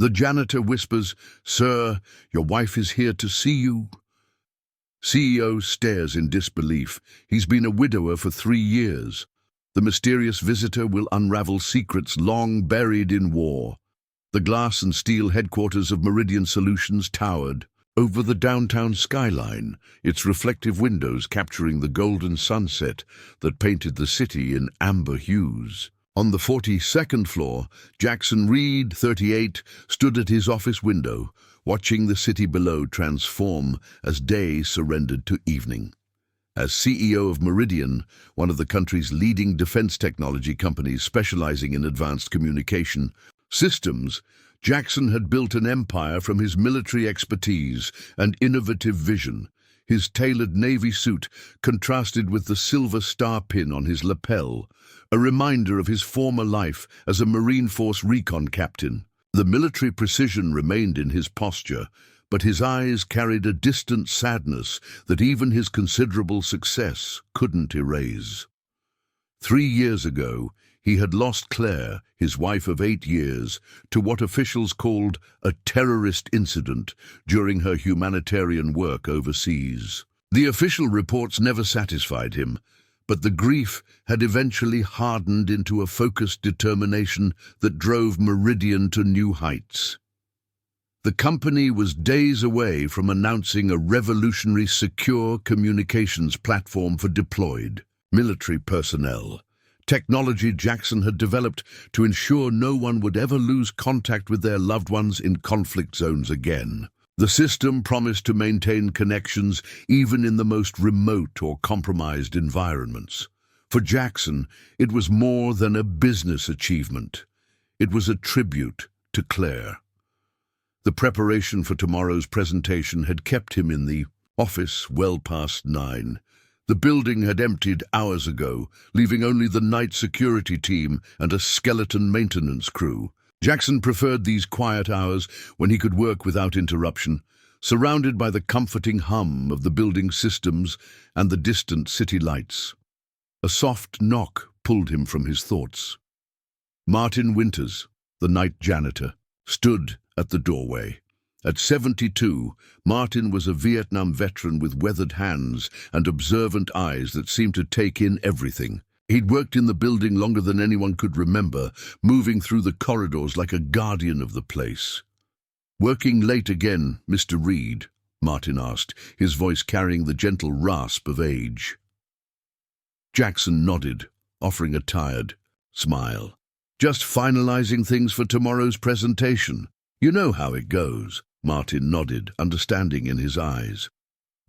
The janitor whispers, "Sir, your wife is here to see you." CEO stares in disbelief. He's been a widower for 3 years. The mysterious visitor will unravel secrets long buried in war. The glass and steel headquarters of Meridian Solutions towered over the downtown skyline, its reflective windows capturing the golden sunset that painted the city in amber hues. On the 42nd floor, Jackson Reid, 38, stood at his office window, watching the city below transform as day surrendered to evening. As CEO of Meridian, one of the country's leading defense technology companies specializing in advanced communication systems, Jackson had built an empire from his military expertise and innovative vision. His tailored navy suit contrasted with the silver star pin on his lapel, a reminder of his former life as a Marine Force recon captain. The military precision remained in his posture, but his eyes carried a distant sadness that even his considerable success couldn't erase. 3 years ago, he had lost Claire, his wife of 8 years, to what officials called a terrorist incident during her humanitarian work overseas. The official reports never satisfied him, but the grief had eventually hardened into a focused determination that drove Meridian to new heights. The company was days away from announcing a revolutionary secure communications platform for deployed military personnel, technology Jackson had developed to ensure no one would ever lose contact with their loved ones in conflict zones again. The system promised to maintain connections even in the most remote or compromised environments. For Jackson, it was more than a business achievement. It was a tribute to Claire. The preparation for tomorrow's presentation had kept him in the office well past 9. The building had emptied hours ago, leaving only the night security team and a skeleton maintenance crew. Jackson preferred these quiet hours when he could work without interruption, surrounded by the comforting hum of the building systems and the distant city lights. A soft knock pulled him from his thoughts. Martin Winters, the night janitor, stood at the doorway. At 72, Martin was a Vietnam veteran with weathered hands and observant eyes that seemed to take in everything. He'd worked in the building longer than anyone could remember, moving through the corridors like a guardian of the place. "Working late again, Mr. Reid?" Martin asked, his voice carrying the gentle rasp of age. Jackson nodded, offering a tired smile. "Just finalizing things for tomorrow's presentation. You know how it goes." Martin nodded, understanding in his eyes.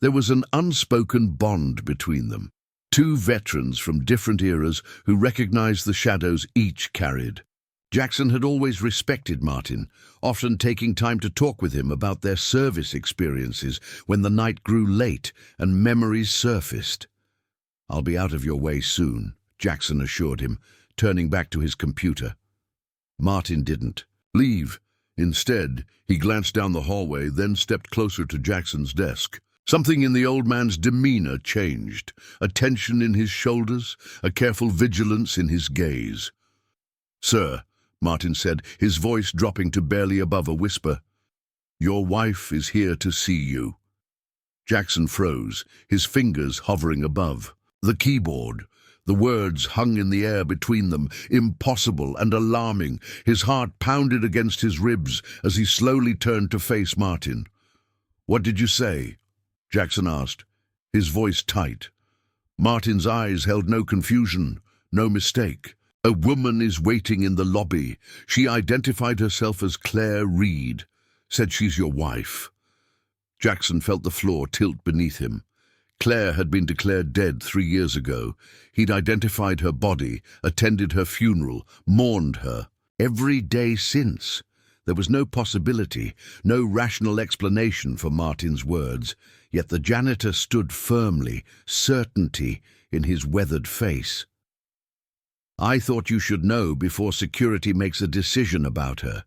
There was an unspoken bond between them. 2 veterans from different eras who recognized the shadows each carried. Jackson had always respected Martin, often taking time to talk with him about their service experiences when the night grew late and memories surfaced. "I'll be out of your way soon," Jackson assured him, turning back to his computer. Martin didn't leave. Instead, he glanced down the hallway, then stepped closer to Jackson's desk. Something in the old man's demeanor changed, a tension in his shoulders, a careful vigilance in his gaze. "Sir," Martin said, his voice dropping to barely above a whisper, "your wife is here to see you." Jackson froze, his fingers hovering above the keyboard. The words hung in the air between them, impossible and alarming. His heart pounded against his ribs as he slowly turned to face Martin. "What did you say?" Jackson asked, his voice tight. Martin's eyes held no confusion, no mistake. "A woman is waiting in the lobby. She identified herself as Claire Reid. Said she's your wife." Jackson felt the floor tilt beneath him. Claire had been declared dead 3 years ago. He'd identified her body, attended her funeral, mourned her. Every day since. There was no possibility, no rational explanation for Martin's words, yet the janitor stood firmly, certainty in his weathered face. "I thought you should know before security makes a decision about her.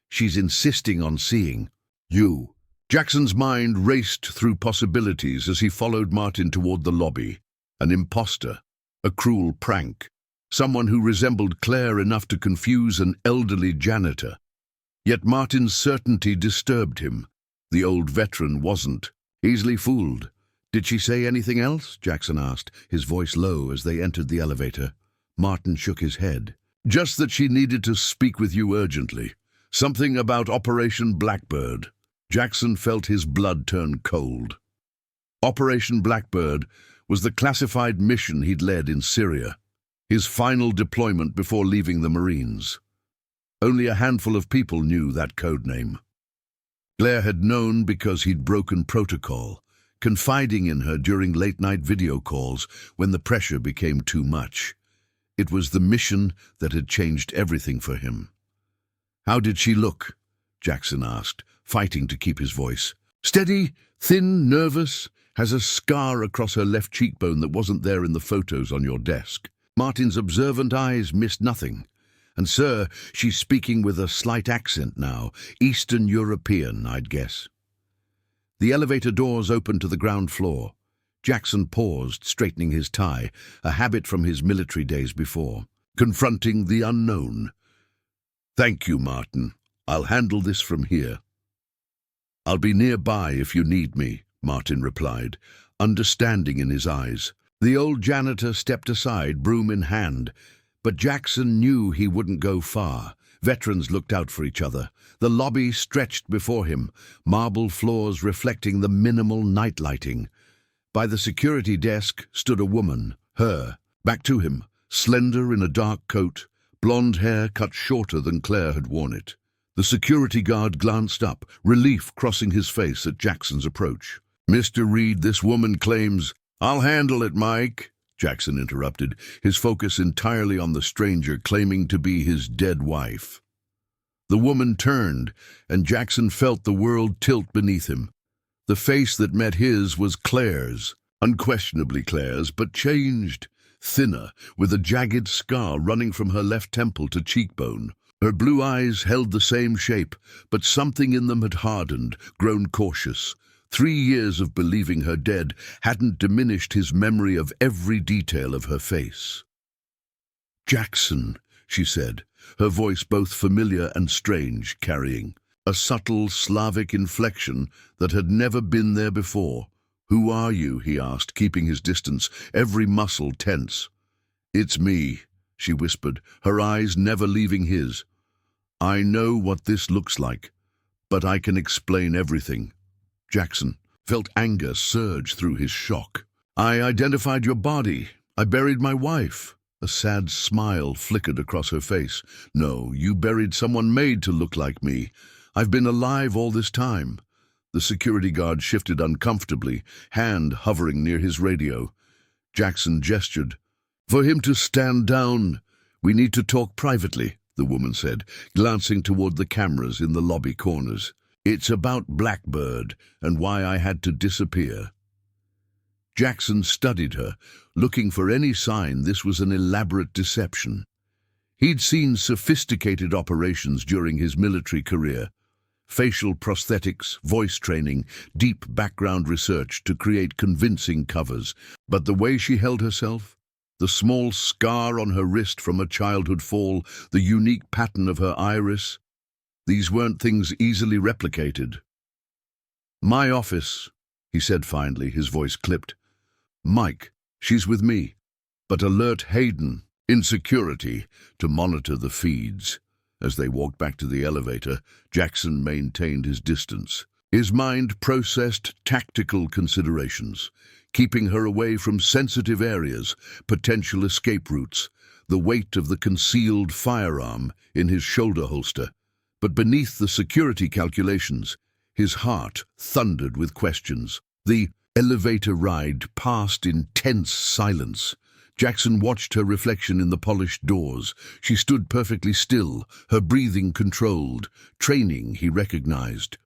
She's insisting on seeing you." Jackson's mind raced through possibilities as he followed Martin toward the lobby. An imposter, a cruel prank, someone who resembled Claire enough to confuse an elderly janitor. Yet Martin's certainty disturbed him. The old veteran wasn't easily fooled. "Did she say anything else?" Jackson asked, his voice low as they entered the elevator. Martin shook his head. "Just that she needed to speak with you urgently. Something about Operation Blackbird." Jackson felt his blood turn cold. Operation Blackbird was the classified mission he'd led in Syria, his final deployment before leaving the Marines. Only a handful of people knew that code name. Claire had known because he'd broken protocol, confiding in her during late-night video calls when the pressure became too much. It was the mission that had changed everything for him. "How did she look?" Jackson asked, fighting to keep his voice. "Steady, thin, nervous, has a scar across her left cheekbone that wasn't there in the photos on your desk." Martin's observant eyes missed nothing. "And sir, she's speaking with a slight accent now, Eastern European, I'd guess." The elevator doors opened to the ground floor. Jackson paused, straightening his tie, a habit from his military days before. Confronting the unknown. "Thank you, Martin. I'll handle this from here." "I'll be nearby if you need me," Martin replied, understanding in his eyes. The old janitor stepped aside, broom in hand, but Jackson knew he wouldn't go far. Veterans looked out for each other. The lobby stretched before him, marble floors reflecting the minimal night lighting. By the security desk stood a woman, her, back to him, slender in a dark coat, blonde hair cut shorter than Claire had worn it. The security guard glanced up, relief crossing his face at Jackson's approach. "Mr. Reid, this woman claims—" "I'll handle it, Mike," Jackson interrupted, his focus entirely on the stranger claiming to be his dead wife. The woman turned, and Jackson felt the world tilt beneath him. The face that met his was Claire's, unquestionably Claire's, but changed, thinner, with a jagged scar running from her left temple to cheekbone. Her blue eyes held the same shape, but something in them had hardened, grown cautious. 3 years of believing her dead hadn't diminished his memory of every detail of her face. "Jackson," she said, her voice both familiar and strange, carrying a subtle Slavic inflection that had never been there before. "Who are you?" he asked, keeping his distance, every muscle tense. "It's me," she whispered, her eyes never leaving his. "I know what this looks like, but I can explain everything." Jackson felt anger surge through his shock. "I identified your body. I buried my wife." A sad smile flickered across her face. "No, you buried someone made to look like me. I've been alive all this time." The security guard shifted uncomfortably, hand hovering near his radio. Jackson gestured. "For him to stand down. We need to talk privately," the woman said, glancing toward the cameras in the lobby corners. "It's about Blackbird and why I had to disappear." Jackson studied her, looking for any sign this was an elaborate deception. He'd seen sophisticated operations during his military career. Facial prosthetics, voice training, deep background research to create convincing covers. But the way she held herself, the small scar on her wrist from a childhood fall, the unique pattern of her iris, these weren't things easily replicated. "My office," he said finally, his voice clipped. "Mike, she's with me, but alert Hayden, in security, to monitor the feeds." As they walked back to the elevator, Jackson maintained his distance. His mind processed tactical considerations, keeping her away from sensitive areas, potential escape routes, the weight of the concealed firearm in his shoulder holster. But beneath the security calculations, his heart thundered with questions. The elevator ride passed in tense silence. Jackson watched her reflection in the polished doors. She stood perfectly still, her breathing controlled, training he recognized.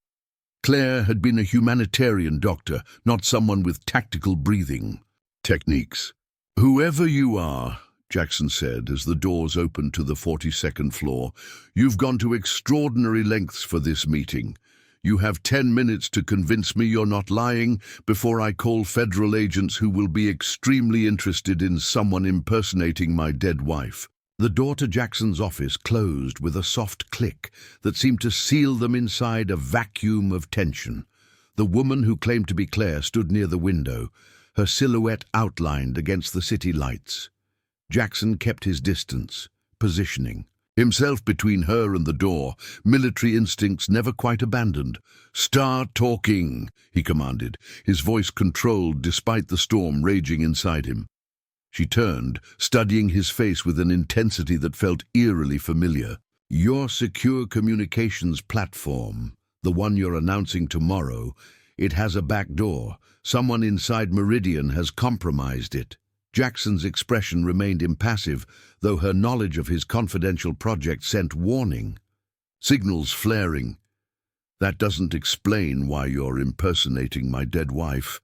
Claire had been a humanitarian doctor, not someone with tactical breathing techniques. "Whoever you are," Jackson said as the doors opened to the 42nd floor, "you've gone to extraordinary lengths for this meeting. You have 10 minutes to convince me you're not lying before I call federal agents who will be extremely interested in someone impersonating my dead wife." The door to Jackson's office closed with a soft click that seemed to seal them inside a vacuum of tension. The woman who claimed to be Claire stood near the window, her silhouette outlined against the city lights. Jackson kept his distance, positioning himself between her and the door, military instincts never quite abandoned. "Start talking," he commanded, his voice controlled despite the storm raging inside him. She turned, studying his face with an intensity that felt eerily familiar. "Your secure communications platform, the one you're announcing tomorrow, it has a back door. Someone inside Meridian has compromised it." Jackson's expression remained impassive, though her knowledge of his confidential project sent warning. Signals flaring. "That doesn't explain why you're impersonating my dead wife."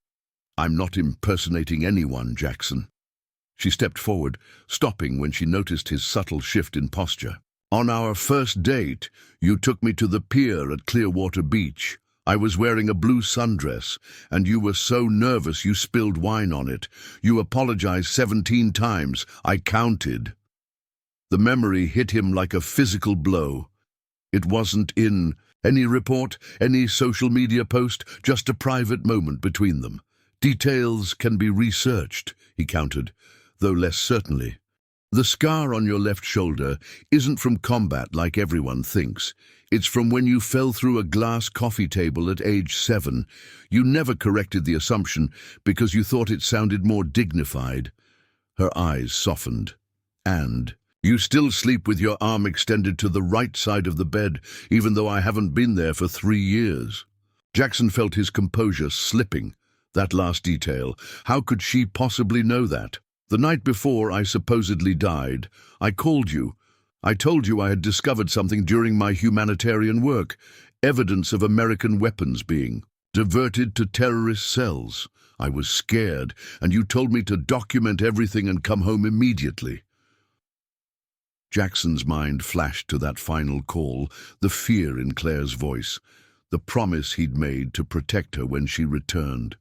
"I'm not impersonating anyone, Jackson." She stepped forward, stopping when she noticed his subtle shift in posture. "On our first date, you took me to the pier at Clearwater Beach. I was wearing a blue sundress, and you were so nervous you spilled wine on it. You apologized 17 times. I counted." The memory hit him like a physical blow. It wasn't in any report, any social media post, just a private moment between them. "Details can be researched," he countered, though less certainly. "The scar on your left shoulder isn't from combat like everyone thinks. It's from when you fell through a glass coffee table at age 7. You never corrected the assumption because you thought it sounded more dignified." Her eyes softened. "And you still sleep with your arm extended to the right side of the bed, even though I haven't been there for 3 years. Jackson felt his composure slipping. That last detail. How could she possibly know that? "The night before I supposedly died, I called you. I told you I had discovered something during my humanitarian work, evidence of American weapons being diverted to terrorist cells. I was scared, and you told me to document everything and come home immediately." Jackson's mind flashed to that final call, the fear in Claire's voice, the promise he'd made to protect her when she returned.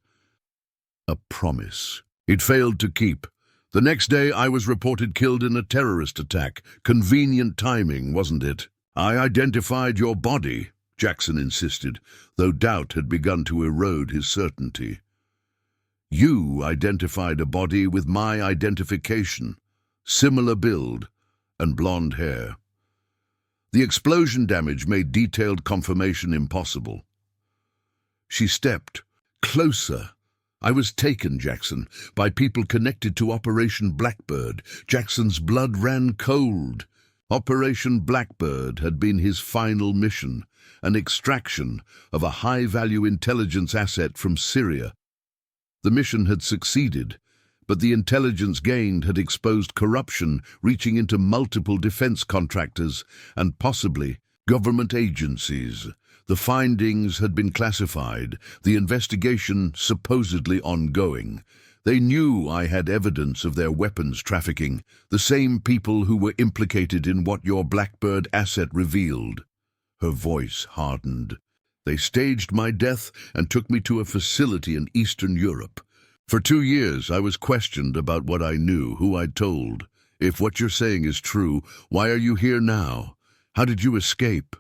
A promise he'd failed to keep. "The next day I was reported killed in a terrorist attack. Convenient timing, wasn't it?" "I identified your body," Jackson insisted, though doubt had begun to erode his certainty. "You identified a body with my identification. Similar build and blonde hair. The explosion damage made detailed confirmation impossible." She stepped closer. "I was taken, Jackson, by people connected to Operation Blackbird." Jackson's blood ran cold. Operation Blackbird had been his final mission, an extraction of a high-value intelligence asset from Syria. The mission had succeeded, but the intelligence gained had exposed corruption reaching into multiple defense contractors and possibly government agencies. The findings had been classified, the investigation supposedly ongoing. They knew I had evidence of their weapons trafficking, the same people who were implicated in what your Blackbird asset revealed. Her voice hardened. "They staged my death and took me to a facility in Eastern Europe. For 2 years I was questioned about what I knew, who I'd told. If what you're saying is true, why are you here now? How did you escape?"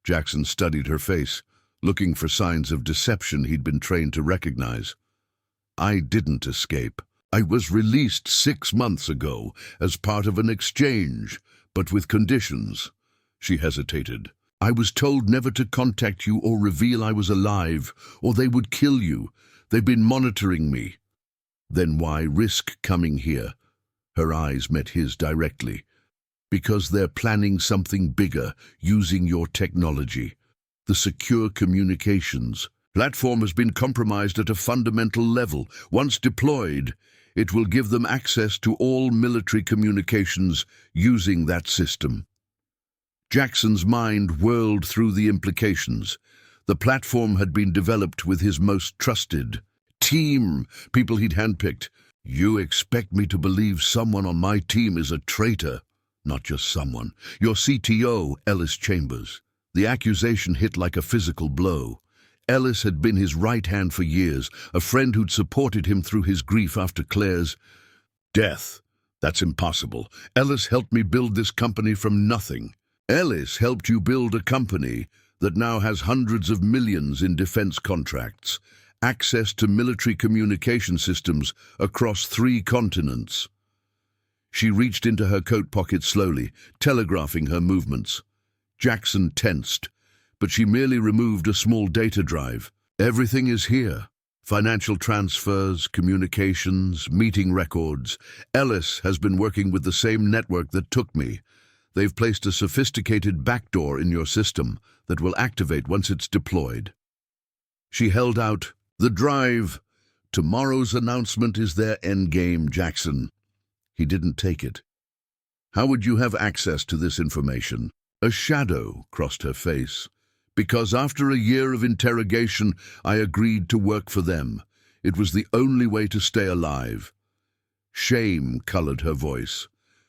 Jackson studied her face, looking for signs of deception he'd been trained to recognize. "I didn't escape. I was released 6 months ago as part of an exchange, but with conditions." She hesitated. "I was told never to contact you or reveal I was alive, or they would kill you. They've been monitoring me." "Then why risk coming here?" Her eyes met his directly. "Because they're planning something bigger, using your technology. The secure communications platform has been compromised at a fundamental level. Once deployed, it will give them access to all military communications using that system." Jackson's mind whirled through the implications. The platform had been developed with his most trusted team, people he'd handpicked. "You expect me to believe someone on my team is a traitor?" "Not just someone. Your CTO, Ellis Chambers." The accusation hit like a physical blow. Ellis had been his right hand for years, a friend who'd supported him through his grief after Claire's death. That's impossible. Ellis helped me build this company from nothing. Ellis helped you build a company that now has hundreds of millions in defense contracts, access to military communication systems across 3 continents. She reached into her coat pocket slowly, telegraphing her movements. Jackson tensed, but she merely removed a small data drive. Everything is here. Financial transfers, communications, meeting records. Ellis has been working with the same network that took me. They've placed a sophisticated backdoor in your system that will activate once it's deployed. She held out the drive. Tomorrow's announcement is their endgame, Jackson. He didn't take it. How would you have access to this information? A shadow crossed her face. Because after a year of interrogation, I agreed to work for them. It was the only way to stay alive. Shame colored her voice.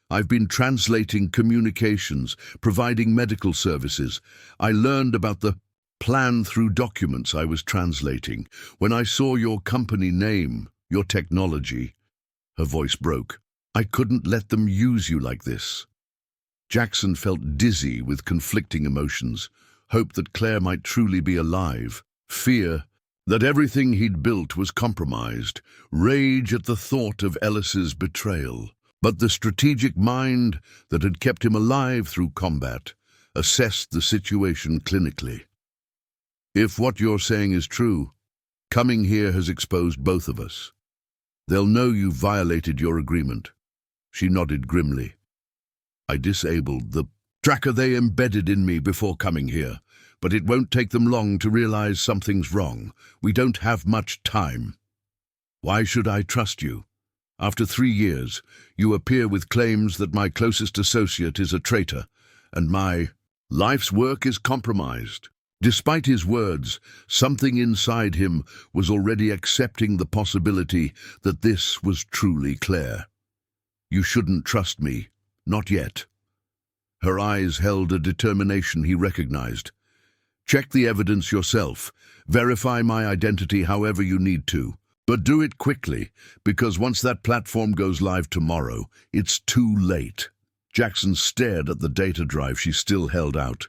I've been translating communications, providing medical services. I learned about the plan through documents I was translating. When I saw your company name, your technology, her voice broke. I couldn't let them use you like this. Jackson felt dizzy with conflicting emotions. Hope that Claire might truly be alive. Fear that everything he'd built was compromised. Rage at the thought of Ellis's betrayal. But the strategic mind that had kept him alive through combat assessed the situation clinically. If what you're saying is true, coming here has exposed both of us. They'll know you violated your agreement. She nodded grimly. I disabled the tracker they embedded in me before coming here, but it won't take them long to realize something's wrong. We don't have much time. Why should I trust you? After 3 years, you appear with claims that my closest associate is a traitor, and my life's work is compromised. Despite his words, something inside him was already accepting the possibility that this was truly Claire. You shouldn't trust me, not yet. Her eyes held a determination he recognized. Check the evidence yourself. Verify my identity however you need to. But do it quickly, because once that platform goes live tomorrow, it's too late. Jackson stared at the data drive she still held out.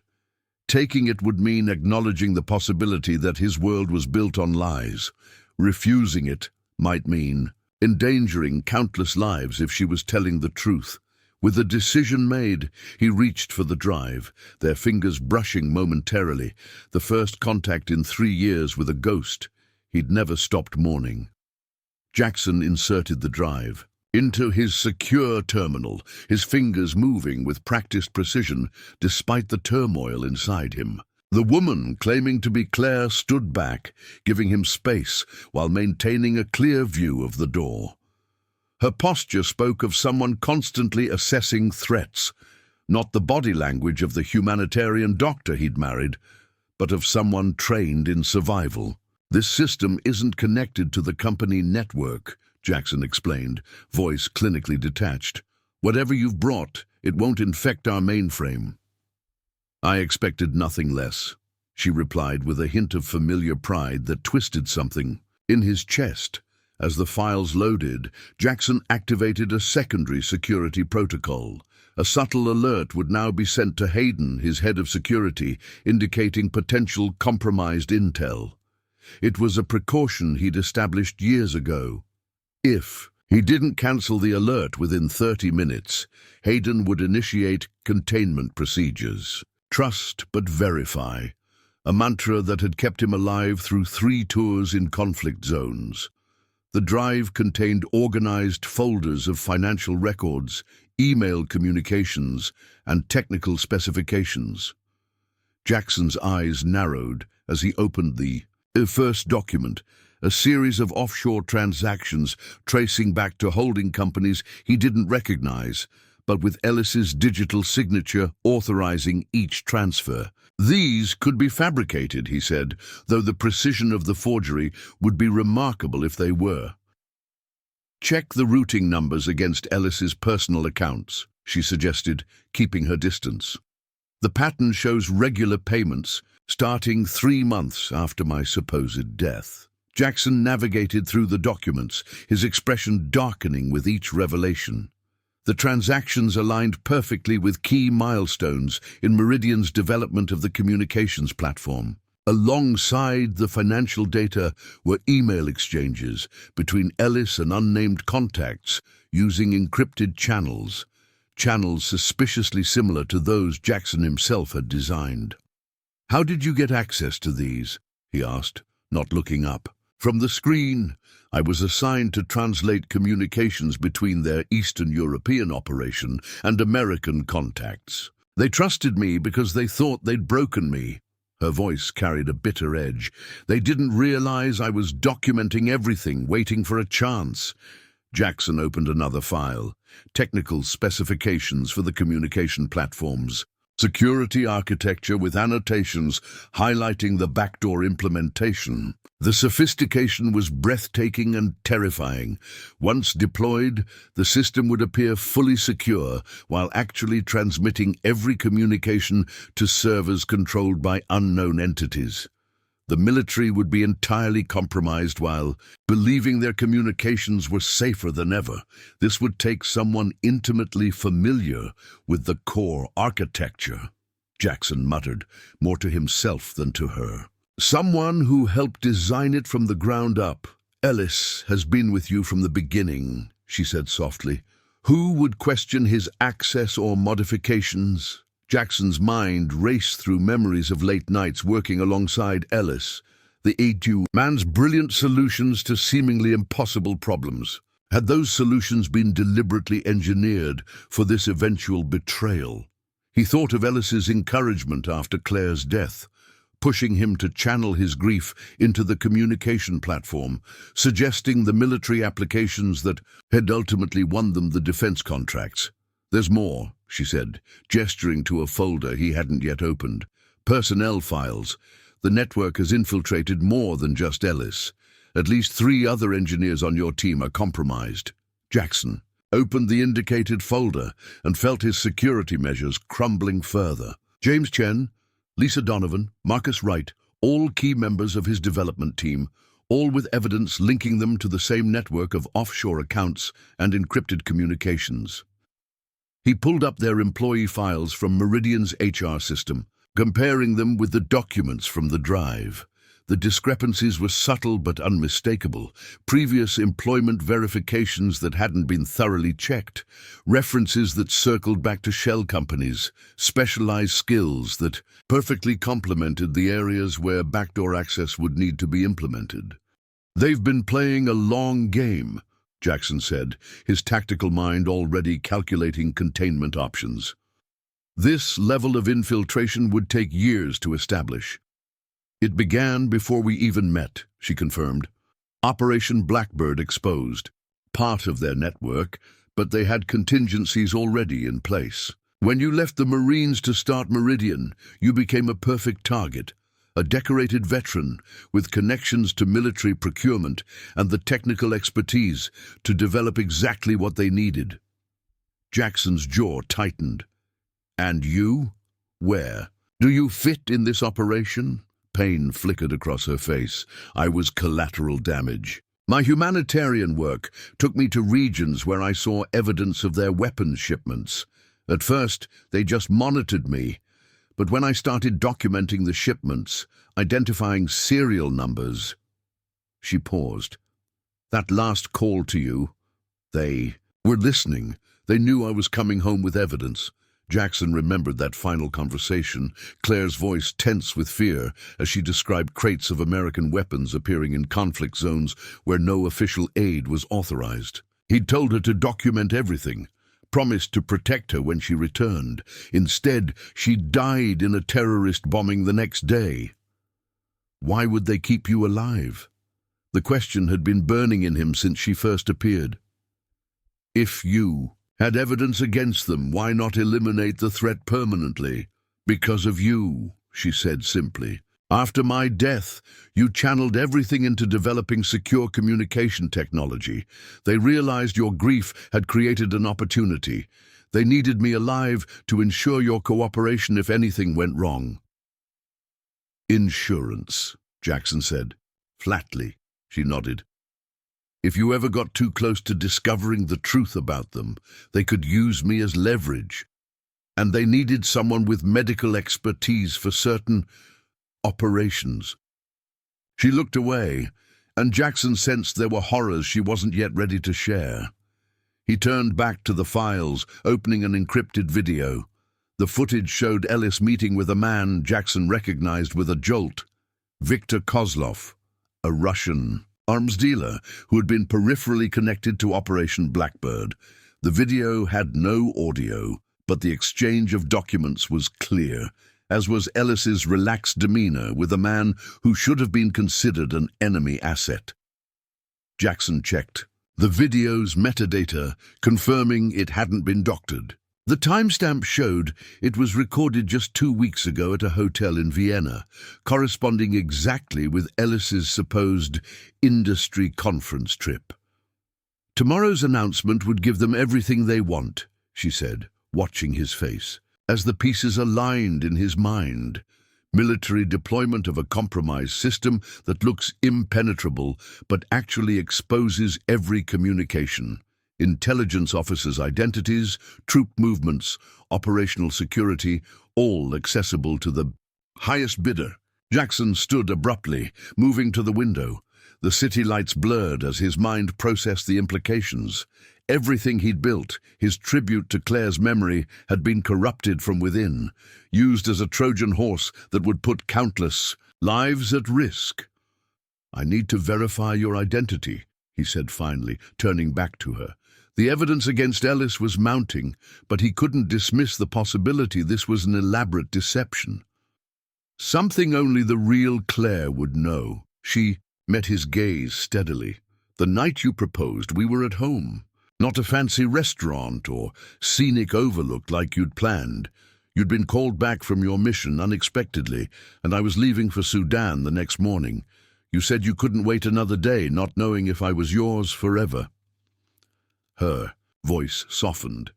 Taking it would mean acknowledging the possibility that his world was built on lies. Refusing it might mean endangering countless lives if she was telling the truth. With the decision made, he reached for the drive, their fingers brushing momentarily, the first contact in 3 years with a ghost. He'd never stopped mourning. Jackson inserted the drive into his secure terminal, his fingers moving with practiced precision despite the turmoil inside him. The woman, claiming to be Claire, stood back, giving him space while maintaining a clear view of the door. Her posture spoke of someone constantly assessing threats, not the body language of the humanitarian doctor he'd married, but of someone trained in survival. This system isn't connected to the company network, Jackson explained, voice clinically detached. Whatever you've brought, it won't infect our mainframe. I expected nothing less, she replied with a hint of familiar pride that twisted something in his chest. As the files loaded, Jackson activated a secondary security protocol. A subtle alert would now be sent to Hayden, his head of security, indicating potential compromised intel. It was a precaution he'd established years ago. If he didn't cancel the alert within 30 minutes, Hayden would initiate containment procedures. Trust but verify, a mantra that had kept him alive through 3 tours in conflict zones. The drive contained organized folders of financial records, email communications, and technical specifications. Jackson's eyes narrowed as he opened the first document, a series of offshore transactions tracing back to holding companies he didn't recognize, but with Ellis's digital signature authorizing each transfer. These could be fabricated, he said, though the precision of the forgery would be remarkable if they were. Check the routing numbers against Ellis's personal accounts, she suggested, keeping her distance. The pattern shows regular payments, starting 3 months after my supposed death. Jackson navigated through the documents, his expression darkening with each revelation. The transactions aligned perfectly with key milestones in Meridian's development of the communications platform. Alongside the financial data were email exchanges between Ellis and unnamed contacts using encrypted channels suspiciously similar to those Jackson himself had designed. "How did you get access to these?" he asked, not looking up. "From the screen. I was assigned to translate communications between their Eastern European operation and American contacts. They trusted me because they thought they'd broken me." Her voice carried a bitter edge. "They didn't realize I was documenting everything, waiting for a chance." Jackson opened another file. Technical specifications for the communication platforms. Security architecture with annotations highlighting the backdoor implementation. The sophistication was breathtaking and terrifying. Once deployed, the system would appear fully secure while actually transmitting every communication to servers controlled by unknown entities. The military would be entirely compromised while believing their communications were safer than ever. This would take someone intimately familiar with the core architecture, Jackson muttered, more to himself than to her. "Someone who helped design it from the ground up. Ellis has been with you from the beginning," she said softly. "Who would question his access or modifications?" Jackson's mind raced through memories of late nights working alongside Ellis, the man's brilliant solutions to seemingly impossible problems. Had those solutions been deliberately engineered for this eventual betrayal? He thought of Ellis's encouragement after Claire's death, pushing him to channel his grief into the communication platform, suggesting the military applications that had ultimately won them the defense contracts. "There's more," she said, gesturing to a folder he hadn't yet opened. "Personnel files. The network has infiltrated more than just Ellis. At least 3 other engineers on your team are compromised." Jackson opened the indicated folder and felt his security measures crumbling further. James Chen, Lisa Donovan, Marcus Wright, all key members of his development team, all with evidence linking them to the same network of offshore accounts and encrypted communications. He pulled up their employee files from Meridian's HR system, comparing them with the documents from the drive. The discrepancies were subtle but unmistakable. Previous employment verifications that hadn't been thoroughly checked, references that circled back to shell companies, specialized skills that perfectly complemented the areas where backdoor access would need to be implemented. "They've been playing a long game," Jackson said, his tactical mind already calculating containment options. "This level of infiltration would take years to establish." "It began before we even met," she confirmed. "Operation Blackbird exposed. Part of their network, but they had contingencies already in place. When you left the Marines to start Meridian, you became a perfect target. A decorated veteran with connections to military procurement and the technical expertise to develop exactly what they needed." Jackson's jaw tightened. "And you? Where? Do you fit in this operation?" Pain flickered across her face. "I was collateral damage. My humanitarian work took me to regions where I saw evidence of their weapons shipments. At first, they just monitored me. But when I started documenting the shipments, identifying serial numbers..." She paused. "That last call to you, they were listening. They knew I was coming home with evidence." Jackson remembered that final conversation, Claire's voice tense with fear as she described crates of American weapons appearing in conflict zones where no official aid was authorized. He'd told her to document everything, promised to protect her when she returned. Instead, she died in a terrorist bombing the next day. Why would they keep you alive? The question had been burning in him since she first appeared. If you had evidence against them, why not eliminate the threat permanently? "Because of you," she said simply. "After my death, you channeled everything into developing secure communication technology. They realized your grief had created an opportunity. They needed me alive to ensure your cooperation if anything went wrong." "Insurance," Jackson said. Flatly, she nodded. If you ever got too close to discovering the truth about them, they could use me as leverage. And they needed someone with medical expertise for certain operations. She looked away, and Jackson sensed there were horrors she wasn't yet ready to share. He turned back to the files, opening an encrypted video. The footage showed Ellis meeting with a man Jackson recognized with a jolt. Viktor Kozlov, a Russian arms dealer who had been peripherally connected to Operation Blackbird. The video had no audio, but the exchange of documents was clear, as was Ellis's relaxed demeanor with a man who should have been considered an enemy asset. Jackson checked the video's metadata, confirming it hadn't been doctored. The timestamp showed it was recorded just 2 weeks ago at a hotel in Vienna, corresponding exactly with Ellis's supposed industry conference trip. Tomorrow's announcement would give them everything they want, she said, watching his face, as the pieces aligned in his mind. Military deployment of a compromised system that looks impenetrable but actually exposes every communication. Intelligence officers' identities, troop movements, operational security, all accessible to the highest bidder. Jackson stood abruptly, moving to the window. The city lights blurred as his mind processed the implications. Everything he'd built, his tribute to Claire's memory, had been corrupted from within, used as a Trojan horse that would put countless lives at risk. "I need to verify your identity," he said finally, turning back to her. The evidence against Ellis was mounting, but he couldn't dismiss the possibility this was an elaborate deception. Something only the real Claire would know. She met his gaze steadily. "The night you proposed, we were at home. Not a fancy restaurant or scenic overlook like you'd planned. You'd been called back from your mission unexpectedly, and I was leaving for Sudan the next morning. You said you couldn't wait another day, not knowing if I was yours forever." Her voice softened.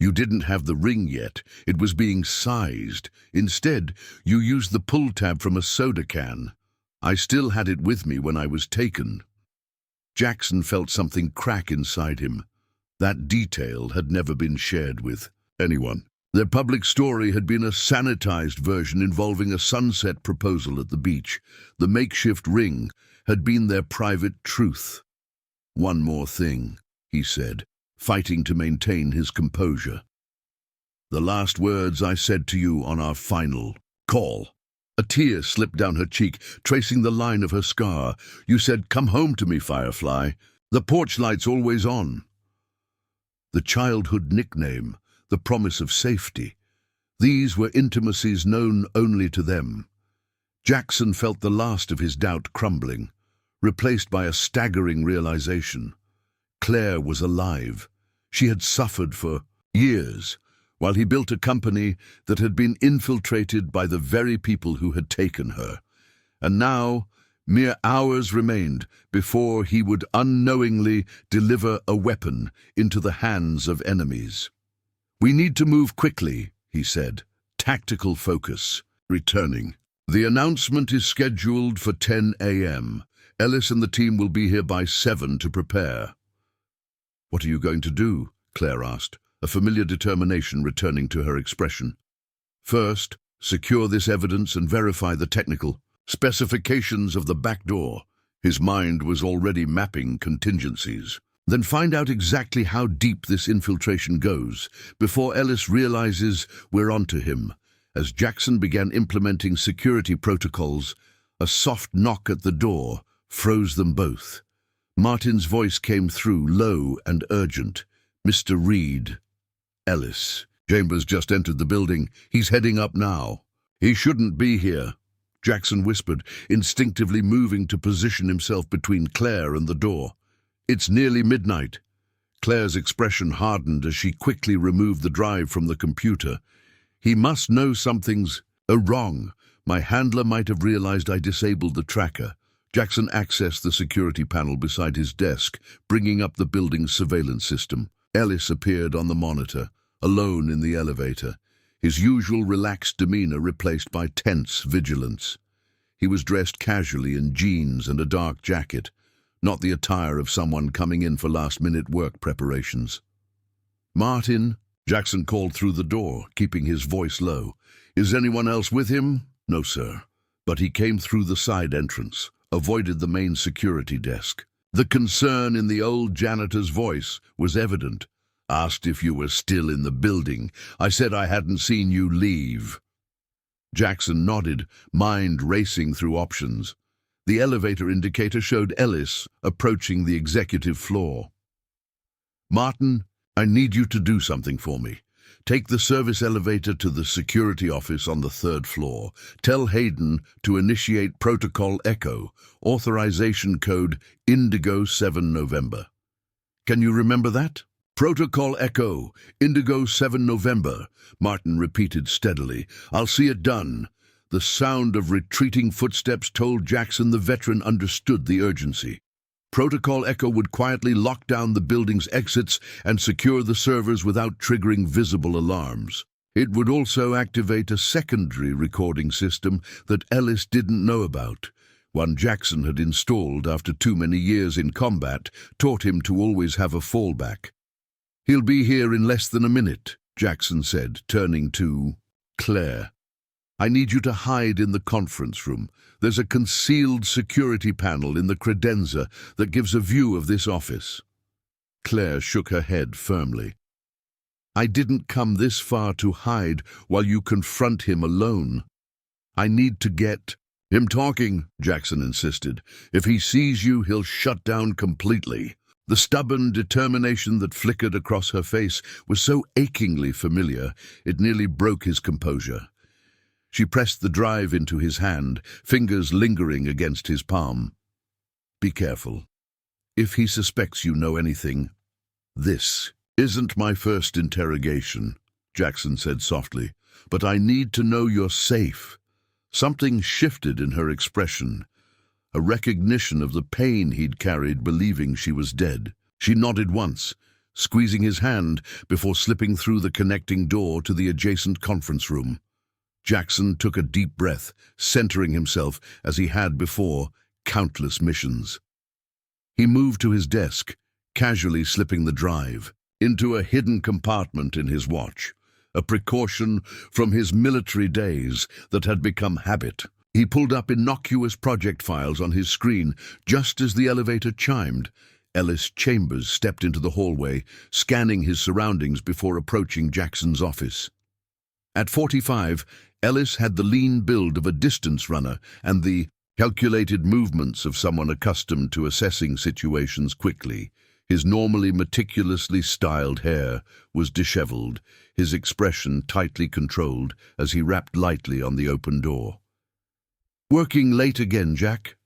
"You didn't have the ring yet. It was being sized. Instead, you used the pull tab from a soda can. I still had it with me when I was taken." Jackson felt something crack inside him. That detail had never been shared with anyone. Their public story had been a sanitized version involving a sunset proposal at the beach. The makeshift ring had been their private truth. "One more thing," he said, fighting to maintain his composure. "The last words I said to you on our final call." A tear slipped down her cheek, tracing the line of her scar. "You said, 'Come home to me, Firefly. The porch light's always on.'" The childhood nickname, the promise of safety. These were intimacies known only to them. Jackson felt the last of his doubt crumbling, replaced by a staggering realization. Claire was alive. She had suffered for years, while he built a company that had been infiltrated by the very people who had taken her. And now, mere hours remained before he would unknowingly deliver a weapon into the hands of enemies. "We need to move quickly," he said, tactical focus returning. "The announcement is scheduled for 10 a.m. Ellis and the team will be here by 7 to prepare." "What are you going to do?" Claire asked, a familiar determination returning to her expression. "First, secure this evidence and verify the technical specifications of the backdoor." His mind was already mapping contingencies. "Then find out exactly how deep this infiltration goes before Ellis realizes we're onto him." As Jackson began implementing security protocols, a soft knock at the door froze them both. Martin's voice came through, low and urgent. "Mr. Reid." "Ellis. Chambers just entered the building. He's heading up now." "He shouldn't be here," Jackson whispered, instinctively moving to position himself between Claire and the door. "It's nearly midnight." Claire's expression hardened as she quickly removed the drive from the computer. "He must know something's wrong. My handler might have realized I disabled the tracker." Jackson accessed the security panel beside his desk, bringing up the building's surveillance system. Ellis appeared on the monitor, alone in the elevator, his usual relaxed demeanor replaced by tense vigilance. He was dressed casually in jeans and a dark jacket, not the attire of someone coming in for last-minute work preparations. "Martin," Jackson called through the door, keeping his voice low. "Is anyone else with him?" "No, sir." But he came through the side entrance, avoided the main security desk. The concern in the old janitor's voice was evident. "Asked if you were still in the building. I said I hadn't seen you leave." Jackson nodded, mind racing through options. The elevator indicator showed Ellis approaching the executive floor. "Martin, I need you to do something for me. Take the service elevator to the security office on the 3rd floor. Tell Hayden to initiate Protocol Echo, authorization code Indigo 7 November. Can you remember that? Protocol Echo, Indigo 7 November, Martin repeated steadily. "I'll see it done." The sound of retreating footsteps told Jackson the veteran understood the urgency. Protocol Echo would quietly lock down the building's exits and secure the servers without triggering visible alarms. It would also activate a secondary recording system that Ellis didn't know about. One Jackson had installed after too many years in combat taught him to always have a fallback. "He'll be here in less than a minute," Jackson said, turning to Claire. "I need you to hide in the conference room. There's a concealed security panel in the credenza that gives a view of this office." Claire shook her head firmly. "I didn't come this far to hide while you confront him alone. I need to get him talking," Jackson insisted. "If he sees you, he'll shut down completely." The stubborn determination that flickered across her face was so achingly familiar, it nearly broke his composure. She pressed the drive into his hand, fingers lingering against his palm. "Be careful. If he suspects you know anything—" "This isn't my first interrogation," Jackson said softly, "but I need to know you're safe." Something shifted in her expression, a recognition of the pain he'd carried believing she was dead. She nodded once, squeezing his hand before slipping through the connecting door to the adjacent conference room. Jackson took a deep breath, centering himself as he had before countless missions. He moved to his desk, casually slipping the drive into a hidden compartment in his watch, a precaution from his military days that had become habit. He pulled up innocuous project files on his screen just as the elevator chimed. Ellis Chambers stepped into the hallway, scanning his surroundings before approaching Jackson's office. At 45, Ellis had the lean build of a distance runner and the calculated movements of someone accustomed to assessing situations quickly. His normally meticulously styled hair was disheveled, his expression tightly controlled as he rapped lightly on the open door. "Working late again, Jack?"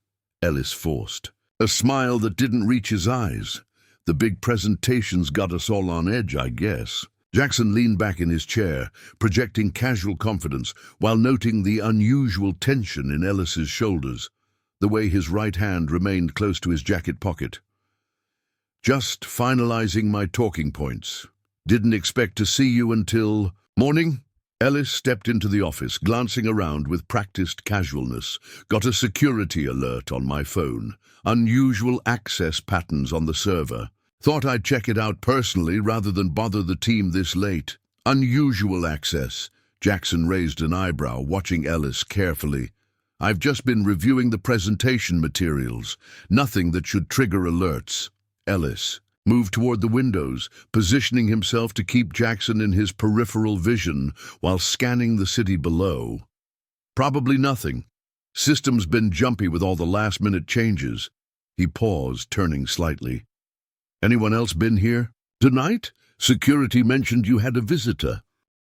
Ellis forced. A smile that didn't reach his eyes. "The big presentations got us all on edge, I guess." Jackson leaned back in his chair, projecting casual confidence while noting the unusual tension in Ellis's shoulders, the way his right hand remained close to his jacket pocket. "Just finalizing my talking points. Didn't expect to see you until morning." Ellis stepped into the office, glancing around with practiced casualness. "Got a security alert on my phone. Unusual access patterns on the server. Thought I'd check it out personally rather than bother the team this late." "Unusual access." Jackson raised an eyebrow, watching Ellis carefully. "I've just been reviewing the presentation materials. Nothing that should trigger alerts." Ellis moved toward the windows, positioning himself to keep Jackson in his peripheral vision while scanning the city below. "Probably nothing. System's been jumpy with all the last-minute changes." He paused, turning slightly. "Anyone else been here? Tonight? Security mentioned you had a visitor."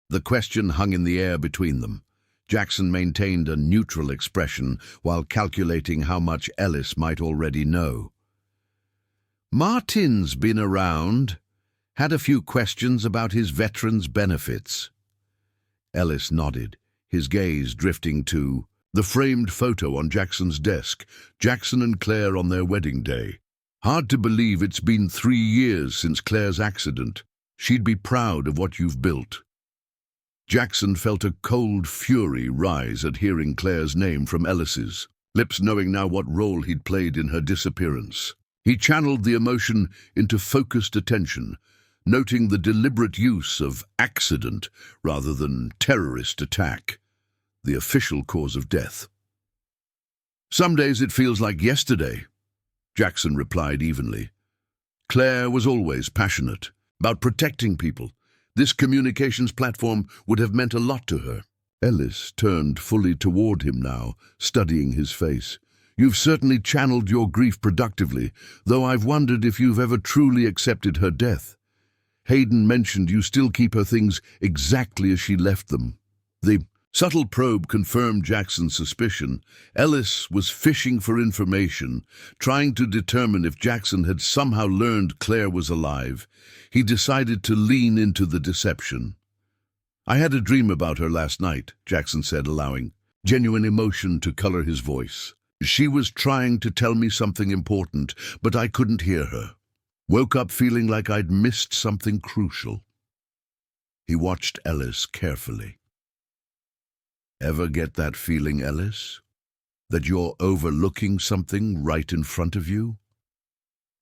The question hung in the air between them. Jackson maintained a neutral expression while calculating how much Ellis might already know. "Martin's been around. Had a few questions about his veterans' benefits." Ellis nodded, his gaze drifting to the framed photo on Jackson's desk, Jackson and Claire on their wedding day. "Hard to believe it's been 3 years since Claire's accident. She'd be proud of what you've built." Jackson felt a cold fury rise at hearing Claire's name from Ellis's lips, knowing now what role he'd played in her disappearance. He channeled the emotion into focused attention, noting the deliberate use of accident rather than terrorist attack, the official cause of death. "Some days it feels like yesterday," Jackson replied evenly. Claire was always passionate about protecting people. This communications platform would have meant a lot to her. Ellis turned fully toward him now, studying his face. "You've certainly channeled your grief productively, though I've wondered if you've ever truly accepted her death. Hayden mentioned you still keep her things exactly as she left them." The subtle probe confirmed Jackson's suspicion. Ellis was fishing for information, trying to determine if Jackson had somehow learned Claire was alive. He decided to lean into the deception. "I had a dream about her last night," Jackson said, allowing genuine emotion to color his voice. "She was trying to tell me something important, but I couldn't hear her. Woke up feeling like I'd missed something crucial." He watched Ellis carefully. "Ever get that feeling, Ellis? That you're overlooking something right in front of you?"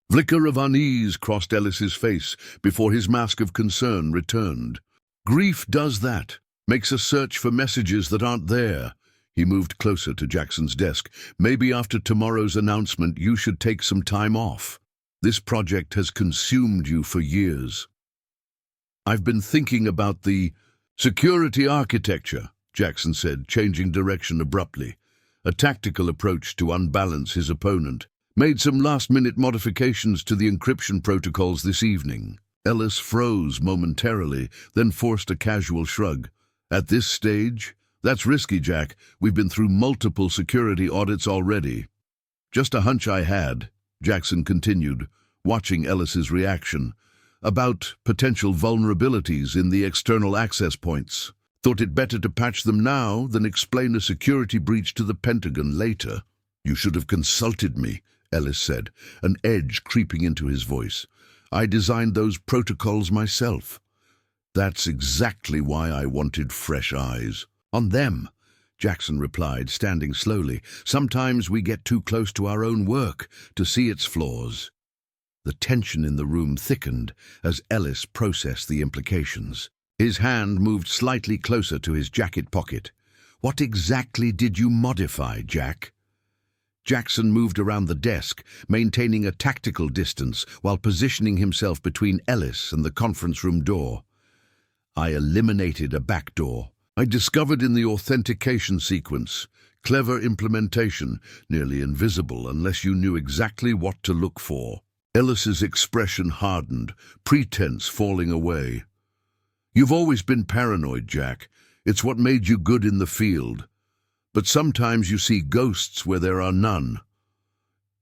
Flicker of unease crossed Ellis's face before his mask of concern returned. "Grief does that, makes us search for messages that aren't there." He moved closer to Jackson's desk. "Maybe after tomorrow's announcement you should take some time off. This project has consumed you for years." "I've been thinking about the security architecture," Jackson said, changing direction abruptly. A tactical approach to unbalance his opponent. "Made some last-minute modifications to the encryption protocols this evening." Ellis froze momentarily, then forced a casual shrug. "At this stage? That's risky, Jack. We've been through multiple security audits already." "Just a hunch I had," Jackson continued, watching Ellis's reaction, "about potential vulnerabilities in the external access points. Thought it better to patch them now than explain a security breach to the Pentagon later." "You should have consulted me," Ellis said, an edge creeping into his voice. "I designed those protocols myself." "That's exactly why I wanted fresh eyes." "On them," Jackson replied, standing slowly. "Sometimes we get too close to our own work to see its flaws." The tension in the room thickened as Ellis processed the implications. His hand moved slightly closer to his jacket pocket. "What exactly did you modify, Jack?" Jackson moved around the desk, maintaining a tactical distance while positioning himself between Ellis and the conference room door. "I eliminated a backdoor. I discovered in the authentication sequence. Clever implementation, nearly invisible unless you knew exactly what to look for." Ellis's expression hardened, pretense falling away. "You've always been paranoid, Jack. It's what made you good in the field. But sometimes you see ghosts where there are none."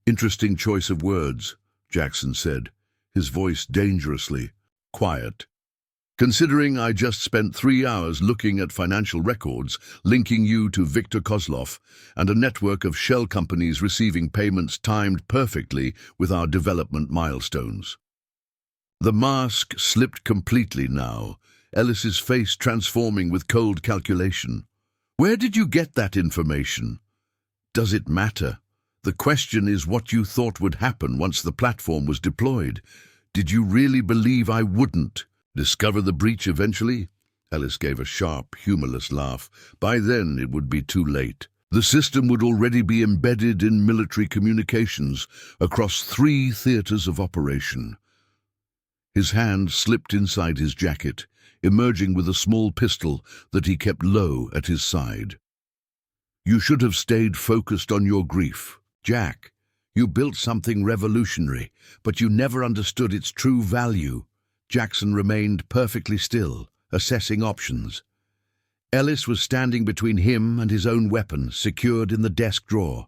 "Interesting choice of words," Jackson said, his voice dangerously quiet. "Considering I just spent 3 hours looking at financial records, linking you to Viktor Kozlov, and a network of shell companies receiving payments timed perfectly with our development milestones." The mask slipped completely now, Ellis's face transforming with cold calculation. "Where did you get that information?" "Does it matter? The question is what you thought would happen once the platform was deployed. Did you really believe I wouldn't discover the breach eventually?" Ellis gave a sharp, humorless laugh. "By then it would be too late. The system would already be embedded in military communications across 3 theaters of operation." His hand slipped inside his jacket, emerging with a small pistol that he kept low at his side. "You should have stayed focused on your grief, Jack. You built something revolutionary, but you never understood its true value." Jackson remained perfectly still, assessing options. Ellis was standing between him and his own weapon, secured in the desk drawer.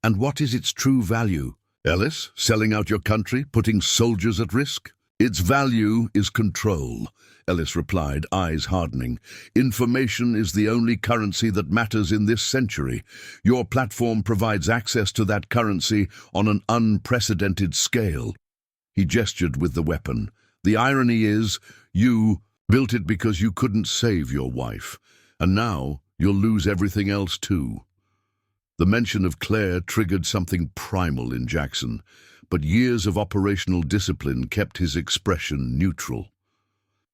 "And what is its true value?" "Ellis, selling out your country, putting soldiers at risk?" "Its value is control," Ellis replied, eyes hardening. "Information is the only currency that matters in this century. Your platform provides access to that currency on an unprecedented scale." He gestured with the weapon. "The irony is, you built it because you couldn't save your wife, and now you'll lose everything else too." The mention of Claire triggered something primal in Jackson. but years of operational discipline kept his expression neutral.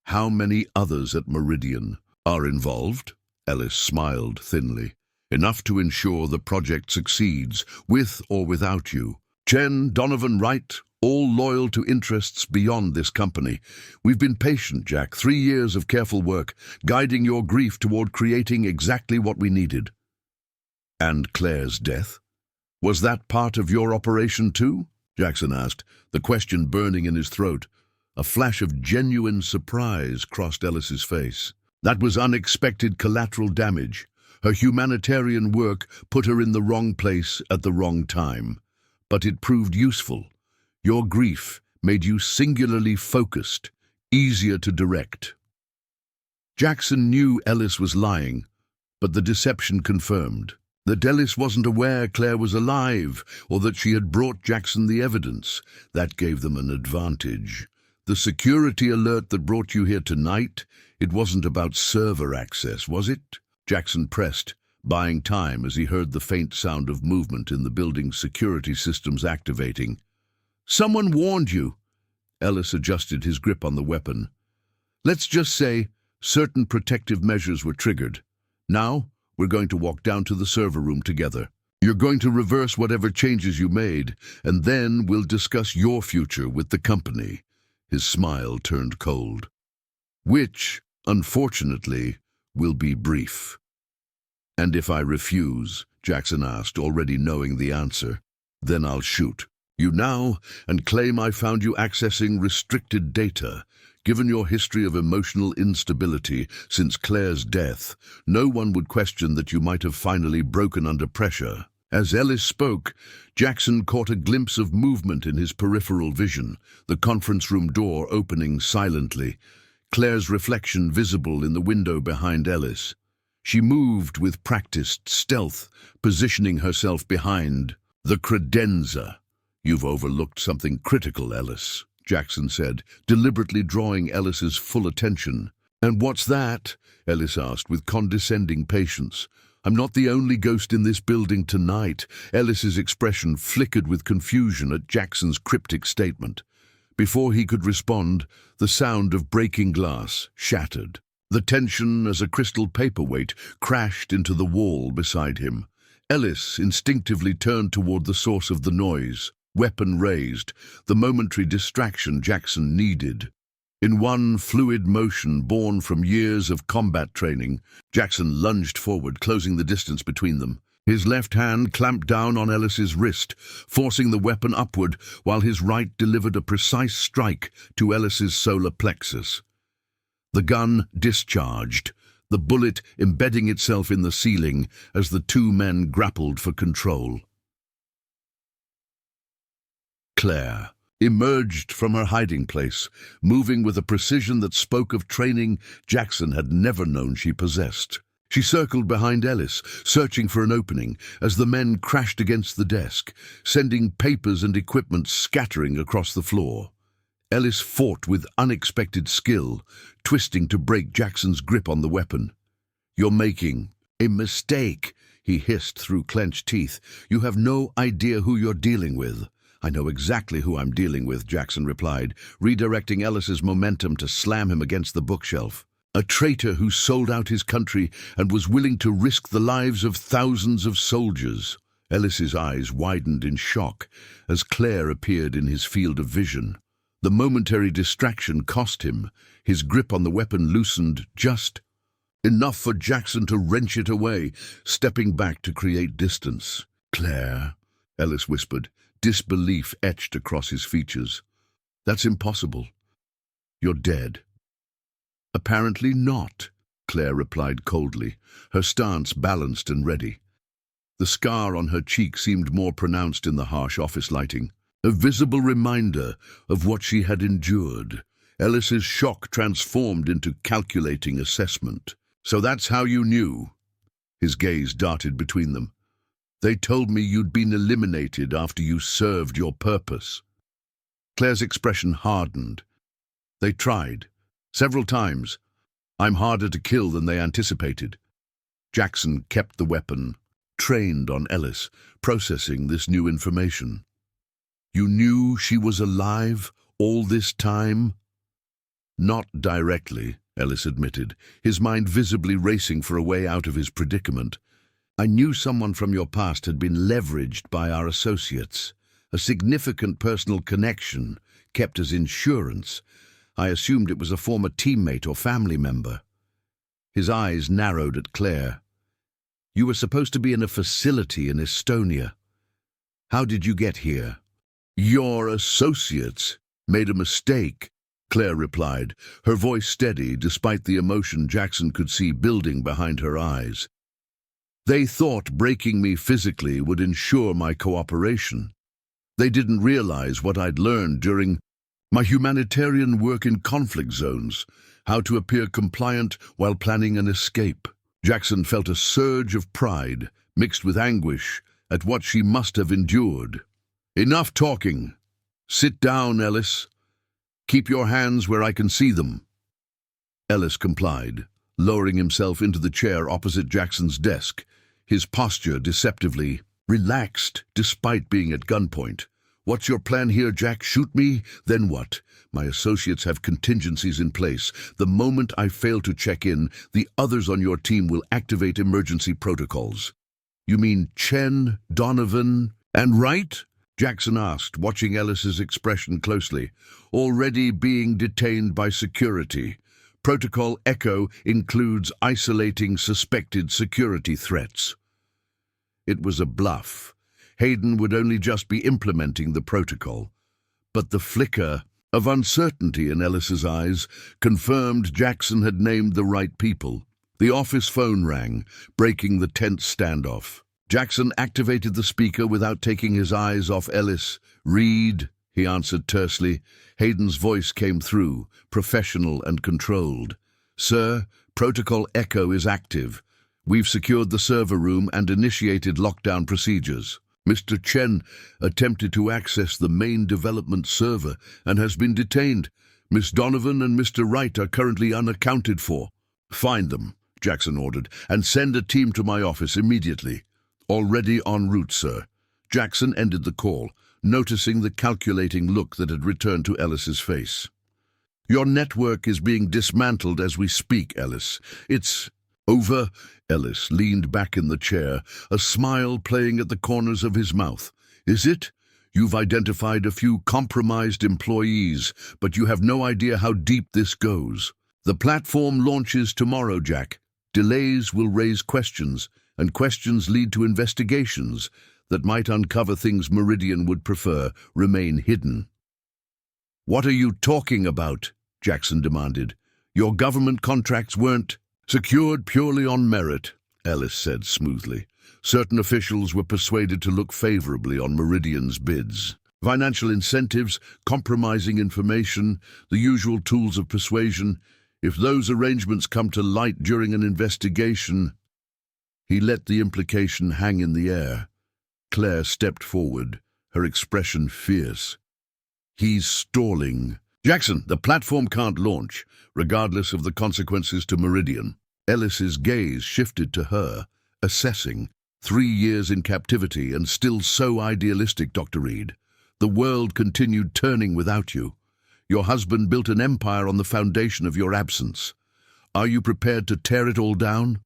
"How many others at Meridian are involved?" Ellis smiled thinly. "Enough to ensure the project succeeds, with or without you. Jen, Donovan, Wright, all loyal to interests beyond this company. We've been patient, Jack, 3 years of careful work, guiding your grief toward creating exactly what we needed." "And Claire's death? Was that part of your operation too?" Jackson asked, the question burning in his throat. A flash of genuine surprise crossed Ellis's face. "That was unexpected collateral damage. Her humanitarian work put her in the wrong place at the wrong time. But it proved useful. Your grief made you singularly focused, easier to direct." Jackson knew Ellis was lying, but the deception confirmed that Ellis wasn't aware Claire was alive or that she had brought Jackson the evidence. That gave them an advantage. "The security alert that brought you here tonight, it wasn't about server access, was it?" Jackson pressed, buying time as he heard the faint sound of movement in the building's security systems activating. "Someone warned you." Ellis adjusted his grip on the weapon. "Let's just say certain protective measures were triggered. Now, we're going to walk down to the server room together. You're going to reverse whatever changes you made, and then we'll discuss your future with the company." His smile turned cold. "Which, unfortunately, will be brief." "And if I refuse?" Jackson asked, already knowing the answer. "Then I'll shoot you now and claim I found you accessing restricted data. Given your history of emotional instability since Claire's death, no one would question that you might have finally broken under pressure." As Ellis spoke, Jackson caught a glimpse of movement in his peripheral vision, the conference room door opening silently, Claire's reflection visible in the window behind Ellis. She moved with practiced stealth, positioning herself behind the credenza. "You've overlooked something critical, Ellis," Jackson said, deliberately drawing Ellis's full attention. "And what's that?" Ellis asked with condescending patience. "I'm not the only ghost in this building tonight." Ellis's expression flickered with confusion at Jackson's cryptic statement. Before he could respond, the sound of breaking glass shattered. The tension as a crystal paperweight crashed into the wall beside him. Ellis instinctively turned toward the source of the noise, weapon raised, the momentary distraction Jackson needed. In one fluid motion born from years of combat training, Jackson lunged forward, closing the distance between them. His left hand clamped down on Ellis's wrist, forcing the weapon upward, while his right delivered a precise strike to Ellis's solar plexus. The gun discharged, the bullet embedding itself in the ceiling as the two men grappled for control. Claire emerged from her hiding place, moving with a precision that spoke of training Jackson had never known she possessed. She circled behind Ellis, searching for an opening, as the men crashed against the desk, sending papers and equipment scattering across the floor. Ellis fought with unexpected skill, twisting to break Jackson's grip on the weapon. "You're making a mistake," he hissed through clenched teeth. "You have no idea who you're dealing with." "I know exactly who I'm dealing with," Jackson replied, redirecting Ellis's momentum to slam him against the bookshelf. "A traitor who sold out his country and was willing to risk the lives of thousands of soldiers." Ellis's eyes widened in shock as Claire appeared in his field of vision. The momentary distraction cost him. His grip on the weapon loosened just enough for Jackson to wrench it away, stepping back to create distance. "Claire," Ellis whispered, disbelief etched across his features. "That's impossible. You're dead." "Apparently not," Claire replied coldly, her stance balanced and ready. The scar on her cheek seemed more pronounced in the harsh office lighting, a visible reminder of what she had endured. Ellis's shock transformed into calculating assessment. "So that's how you knew?" His gaze darted between them. "They told me you'd been eliminated after you served your purpose." Claire's expression hardened. "They tried. Several times. I'm harder to kill than they anticipated." Jackson kept the weapon, trained on Ellis, processing this new information. You knew she was alive all this time? Not directly, Ellis admitted, his mind visibly racing for a way out of his predicament. I knew someone from your past had been leveraged by our associates. A significant personal connection, kept as insurance. I assumed it was a former teammate or family member. His eyes narrowed at Claire. You were supposed to be in a facility in Estonia. How did you get here? Your associates made a mistake, Claire replied, her voice steady despite the emotion Jackson could see building behind her eyes. They thought breaking me physically would ensure my cooperation. They didn't realize what I'd learned during my humanitarian work in conflict zones, how to appear compliant while planning an escape. Jackson felt a surge of pride, mixed with anguish, at what she must have endured. Enough talking. Sit down, Ellis. Keep your hands where I can see them. Ellis complied, lowering himself into the chair opposite Jackson's desk, his posture deceptively relaxed despite being at gunpoint. What's your plan here, Jack? Shoot me? Then what? My associates have contingencies in place. The moment I fail to check in, the others on your team will activate emergency protocols. You mean Chen, Donovan, and Wright? Jackson asked, watching Ellis's expression closely. Already being detained by security. Protocol Echo includes isolating suspected security threats. It was a bluff. Hayden would only just be implementing the protocol. But the flicker of uncertainty in Ellis's eyes confirmed Jackson had named the right people. The office phone rang, breaking the tense standoff. Jackson activated the speaker without taking his eyes off Ellis. Reid, he answered tersely. Hayden's voice came through, professional and controlled. Sir, Protocol Echo is active. We've secured the server room and initiated lockdown procedures. Mr. Chen attempted to access the main development server and has been detained. Miss Donovan and Mr. Wright are currently unaccounted for. Find them, Jackson ordered, and send a team to my office immediately. Already en route, sir. Jackson ended the call, noticing the calculating look that had returned to Ellis's face. Your network is being dismantled as we speak, Ellis. It's over. Ellis leaned back in the chair, a smile playing at the corners of his mouth. Is it? You've identified a few compromised employees, but you have no idea how deep this goes. The platform launches tomorrow, Jack. Delays will raise questions, and questions lead to investigations that might uncover things Meridian would prefer remain hidden. What are you talking about? Jackson demanded. Your government contracts weren't secured purely on merit, Ellis said smoothly. Certain officials were persuaded to look favorably on Meridian's bids. Financial incentives, compromising information, the usual tools of persuasion. If those arrangements come to light during an investigation... He let the implication hang in the air. Claire stepped forward, her expression fierce. He's stalling. Jackson, the platform can't launch, regardless of the consequences to Meridian. Ellis's gaze shifted to her, assessing. 3 years in captivity and still so idealistic, Dr. Reid. The world continued turning without you. Your husband built an empire on the foundation of your absence. Are you prepared to tear it all down?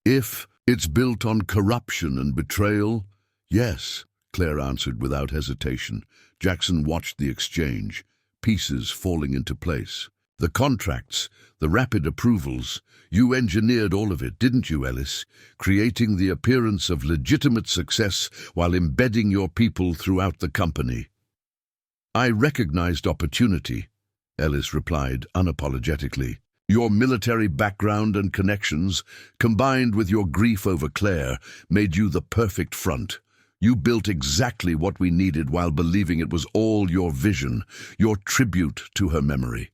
If it's built on corruption and betrayal, yes, Claire answered without hesitation. Jackson watched the exchange, pieces falling into place. The contracts, the rapid approvals, you engineered all of it, didn't you, Ellis? Creating the appearance of legitimate success while embedding your people throughout the company. I recognized opportunity, Ellis replied unapologetically. Your military background and connections, combined with your grief over Claire, made you the perfect front. You built exactly what we needed while believing it was all your vision, your tribute to her memory.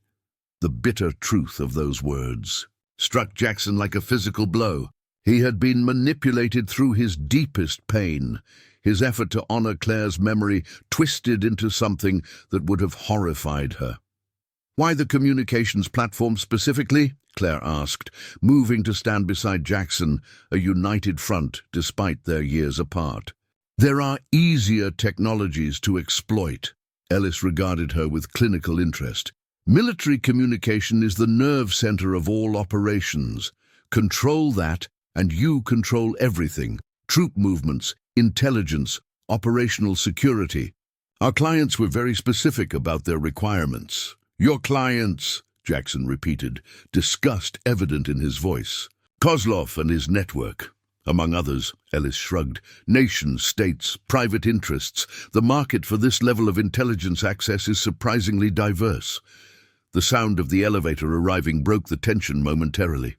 The bitter truth of those words struck Jackson like a physical blow. He had been manipulated through his deepest pain, his effort to honor Claire's memory twisted into something that would have horrified her. Why the communications platform specifically? Claire asked, moving to stand beside Jackson, a united front despite their years apart. There are easier technologies to exploit. Ellis regarded her with clinical interest. Military communication is the nerve center of all operations. Control that, and you control everything. Troop movements, intelligence, operational security. Our clients were very specific about their requirements. Your clients, Jackson repeated, disgust evident in his voice. Kozlov and his network. Among others, Ellis shrugged. Nations, states, private interests. The market for this level of intelligence access is surprisingly diverse. The sound of the elevator arriving broke the tension momentarily.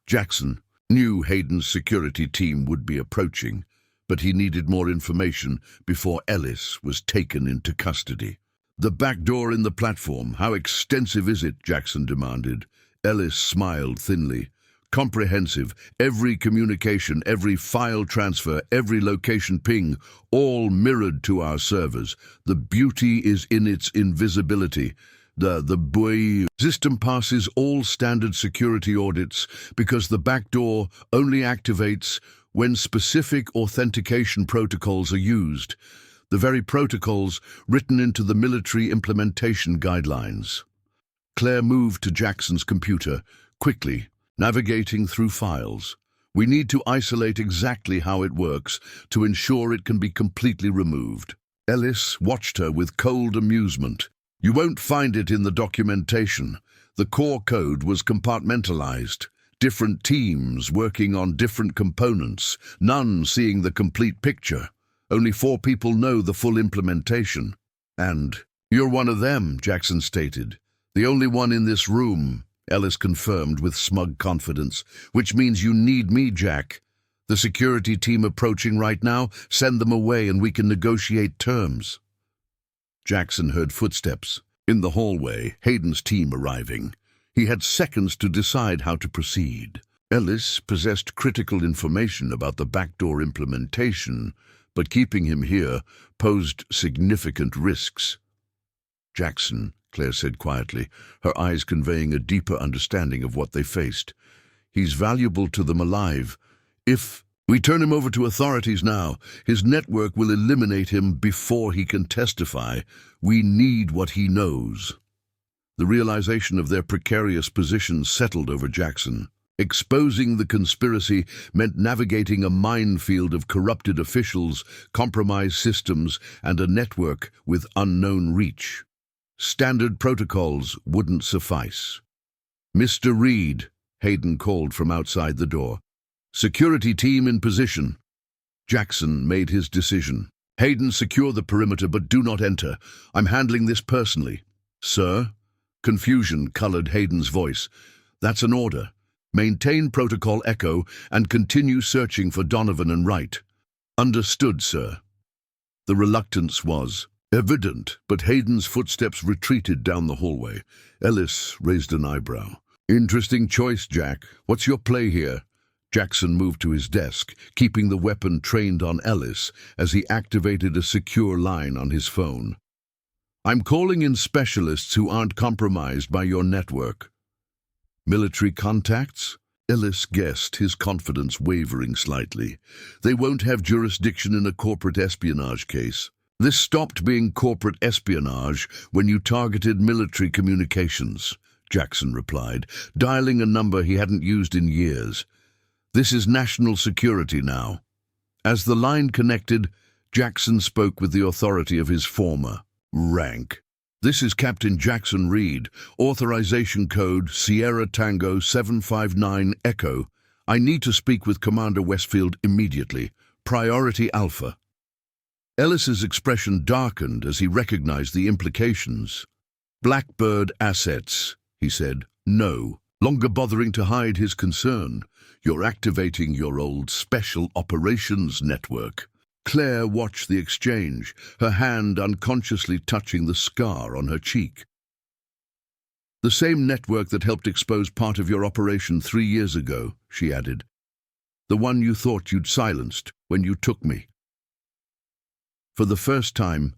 Jackson knew Hayden's security team would be approaching, but he needed more information before Ellis was taken into custody. The back door in the platform, how extensive is it? Jackson demanded. Ellis smiled thinly. Comprehensive, every communication, every file transfer, every location ping, all mirrored to our servers. The beauty is in its invisibility. The buoy system passes all standard security audits because the back door only activates when specific authentication protocols are used, the very protocols written into the military implementation guidelines. Claire moved to Jackson's computer, quickly, navigating through files. We need to isolate exactly how it works to ensure it can be completely removed. Ellis watched her with cold amusement. You won't find it in the documentation. The core code was compartmentalized. Different teams working on different components, none seeing the complete picture. Only 4 people know the full implementation. And you're one of them, Jackson stated. The only one in this room, Ellis confirmed with smug confidence, which means you need me, Jack. The security team approaching right now, send them away and we can negotiate terms. Jackson heard footsteps. In the hallway, Hayden's team arriving. He had seconds to decide how to proceed. Ellis possessed critical information about the backdoor implementation, but keeping him here posed significant risks. Jackson, Claire said quietly, her eyes conveying a deeper understanding of what they faced. He's valuable to them alive. If we turn him over to authorities now, his network will eliminate him before he can testify. We need what he knows. The realization of their precarious position settled over Jackson. Exposing the conspiracy meant navigating a minefield of corrupted officials, compromised systems, and a network with unknown reach. Standard protocols wouldn't suffice. Mr. Reid, Hayden called from outside the door. Security team in position. Jackson made his decision. Hayden, secure the perimeter, but do not enter. I'm handling this personally. Sir? Confusion colored Hayden's voice. That's an order. Maintain protocol echo and continue searching for Donovan and Wright. Understood, sir. The reluctance was evident, but Hayden's footsteps retreated down the hallway. Ellis raised an eyebrow. Interesting choice, Jack. What's your play here? Jackson moved to his desk, keeping the weapon trained on Ellis as he activated a secure line on his phone. I'm calling in specialists who aren't compromised by your network. Military contacts? Ellis guessed, his confidence wavering slightly. They won't have jurisdiction in a corporate espionage case. This stopped being corporate espionage when you targeted military communications, Jackson replied, dialing a number he hadn't used in years. This is national security now. As the line connected, Jackson spoke with the authority of his former rank. This is Captain Jackson Reid, authorization code Sierra Tango 759 Echo. I need to speak with Commander Westfield immediately. Priority Alpha. Ellis's expression darkened as he recognized the implications. Blackbird assets, he said. No longer bothering to hide his concern. You're activating your old special operations network. Claire watched the exchange, her hand unconsciously touching the scar on her cheek. The same network that helped expose part of your operation 3 years ago, she added. The one you thought you'd silenced when you took me. For the first time,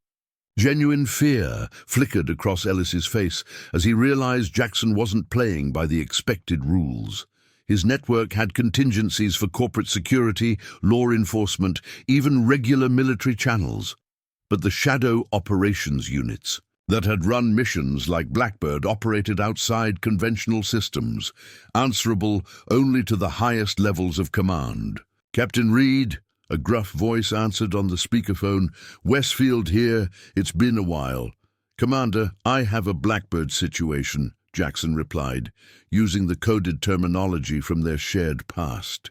genuine fear flickered across Ellis's face as he realized Jackson wasn't playing by the expected rules. His network had contingencies for corporate security, law enforcement, even regular military channels. But the shadow operations units that had run missions like Blackbird operated outside conventional systems, answerable only to the highest levels of command. "Captain Reid," a gruff voice answered on the speakerphone. "Westfield here. It's been a while." "Commander, I have a Blackbird situation," Jackson replied, using the coded terminology from their shared past.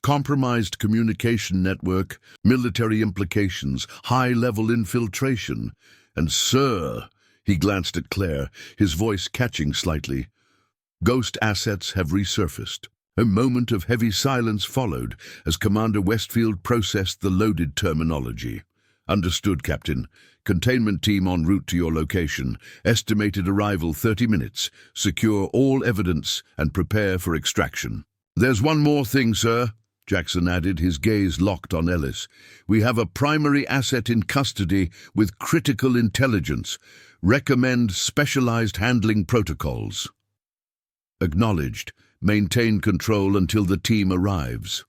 "Compromised communication network, military implications, high-level infiltration. And, sir," he glanced at Claire, his voice catching slightly, "ghost assets have resurfaced." A moment of heavy silence followed as Commander Westfield processed the loaded terminology. "Understood, Captain. Containment team en route to your location. Estimated arrival 30 minutes. Secure all evidence and prepare for extraction." "There's one more thing, sir," Jackson added, his gaze locked on Ellis. "We have a primary asset in custody with critical intelligence. Recommend specialized handling protocols." "Acknowledged. Maintain control until the team arrives."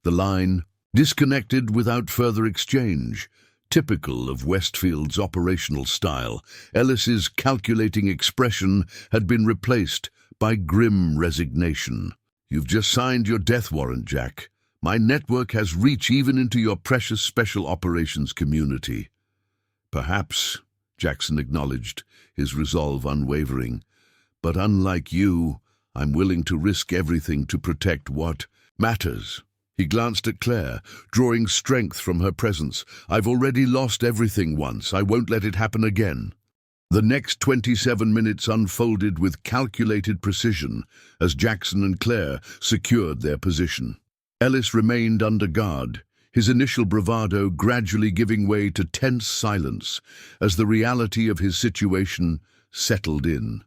The line disconnected without further exchange. Typical of Westfield's operational style, Ellis's calculating expression had been replaced by grim resignation. "You've just signed your death warrant, Jack. My network has reach even into your precious special operations community." "Perhaps," Jackson acknowledged, his resolve unwavering. "But unlike you, I'm willing to risk everything to protect what matters." He glanced at Claire, drawing strength from her presence. "I've already lost everything once. I won't let it happen again." The next 27 minutes unfolded with calculated precision as Jackson and Claire secured their position. Ellis remained under guard, his initial bravado gradually giving way to tense silence as the reality of his situation settled in.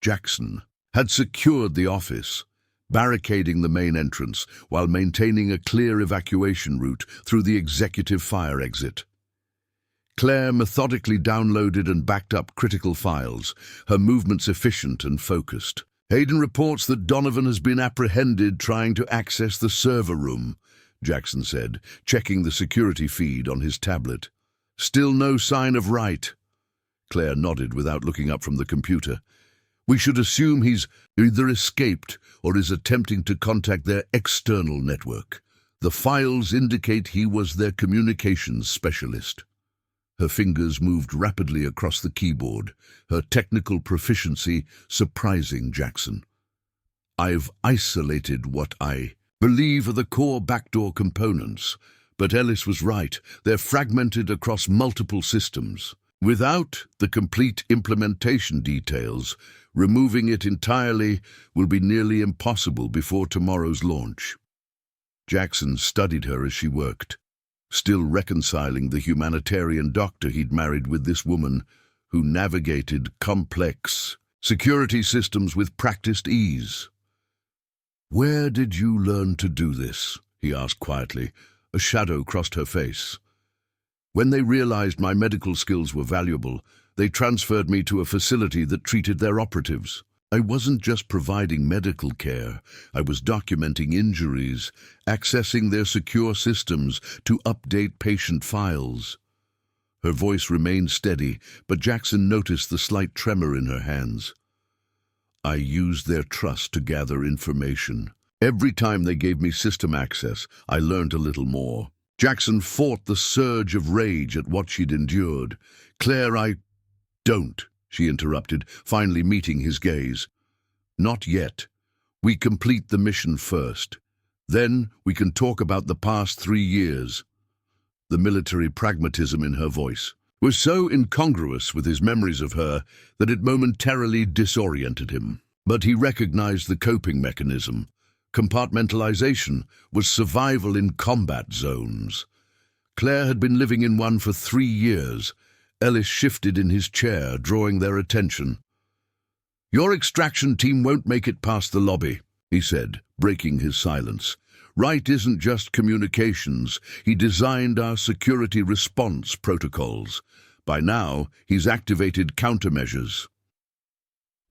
Jackson had secured the office, barricading the main entrance while maintaining a clear evacuation route through the executive fire exit. Claire methodically downloaded and backed up critical files, her movements efficient and focused. "Hayden reports that Donovan has been apprehended trying to access the server room," Jackson said, checking the security feed on his tablet. "Still no sign of Wright." Claire nodded without looking up from the computer. "We should assume he's either escaped or is attempting to contact their external network. The files indicate he was their communications specialist." Her fingers moved rapidly across the keyboard, her technical proficiency surprising Jackson. "I've isolated what I believe are the core backdoor components, but Ellis was right. They're fragmented across multiple systems. Without the complete implementation details, removing it entirely will be nearly impossible before tomorrow's launch." Jackson studied her as she worked, still reconciling the humanitarian doctor he'd married with this woman who navigated complex security systems with practiced ease. "Where did you learn to do this?" he asked quietly. A shadow crossed her face. "When they realized my medical skills were valuable, they transferred me to a facility that treated their operatives. I wasn't just providing medical care, I was documenting injuries, accessing their secure systems to update patient files." Her voice remained steady, but Jackson noticed the slight tremor in her hands. "I used their trust to gather information. Every time they gave me system access, I learned a little more." Jackson fought the surge of rage at what she'd endured. "Claire, I don't," she interrupted, finally meeting his gaze. "Not yet. We complete the mission first. Then we can talk about the past 3 years. The military pragmatism in her voice was so incongruous with his memories of her that it momentarily disoriented him. But he recognized the coping mechanism. Compartmentalization was survival in combat zones. Claire had been living in one for 3 years. Ellis shifted in his chair, drawing their attention. "Your extraction team won't make it past the lobby," he said, breaking his silence. "Wright isn't just communications. He designed our security response protocols. By now, he's activated countermeasures."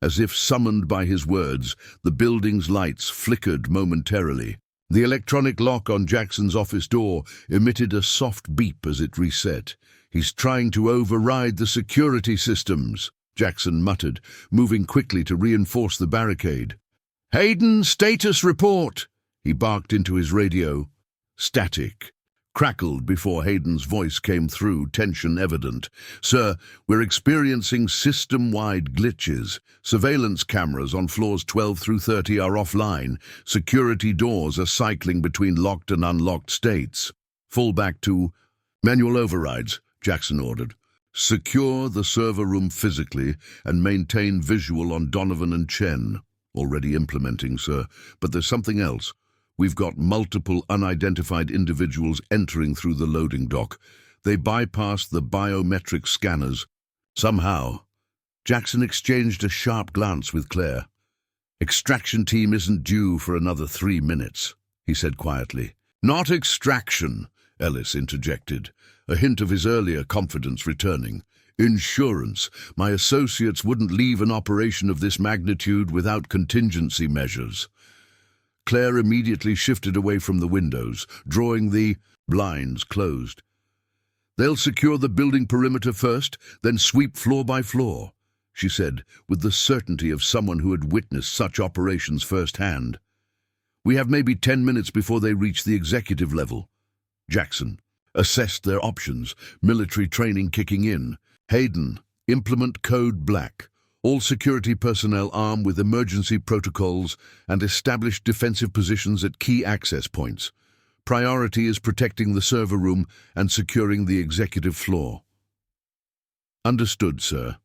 As if summoned by his words, the building's lights flickered momentarily. The electronic lock on Jackson's office door emitted a soft beep as it reset. "He's trying to override the security systems," Jackson muttered, moving quickly to reinforce the barricade. "Hayden, status report!" He barked into his radio. Static. Crackled before Hayden's voice came through, tension evident. "Sir, we're experiencing system-wide glitches. Surveillance cameras on floors 12 through 30 are offline. Security doors are cycling between locked and unlocked states." "Fall back to manual overrides," Jackson ordered. "Secure the server room physically and maintain visual on Donovan and Chen." "Already implementing, sir. But there's something else. We've got multiple unidentified individuals entering through the loading dock. They bypassed the biometric scanners. Somehow." Jackson exchanged a sharp glance with Claire. "Extraction team isn't due for another 3 minutes," he said quietly. "Not extraction," Ellis interjected, a hint of his earlier confidence returning. "Insurance. My associates wouldn't leave an operation of this magnitude without contingency measures." Claire immediately shifted away from the windows, drawing the blinds closed. "They'll secure the building perimeter first, then sweep floor by floor," she said, with the certainty of someone who had witnessed such operations firsthand. "We have maybe 10 minutes before they reach the executive level." Jackson assessed their options, military training kicking in. "Hayden, implement Code Black. All security personnel armed with emergency protocols and establish defensive positions at key access points. Priority is protecting the server room and securing the executive floor." "Understood, sir.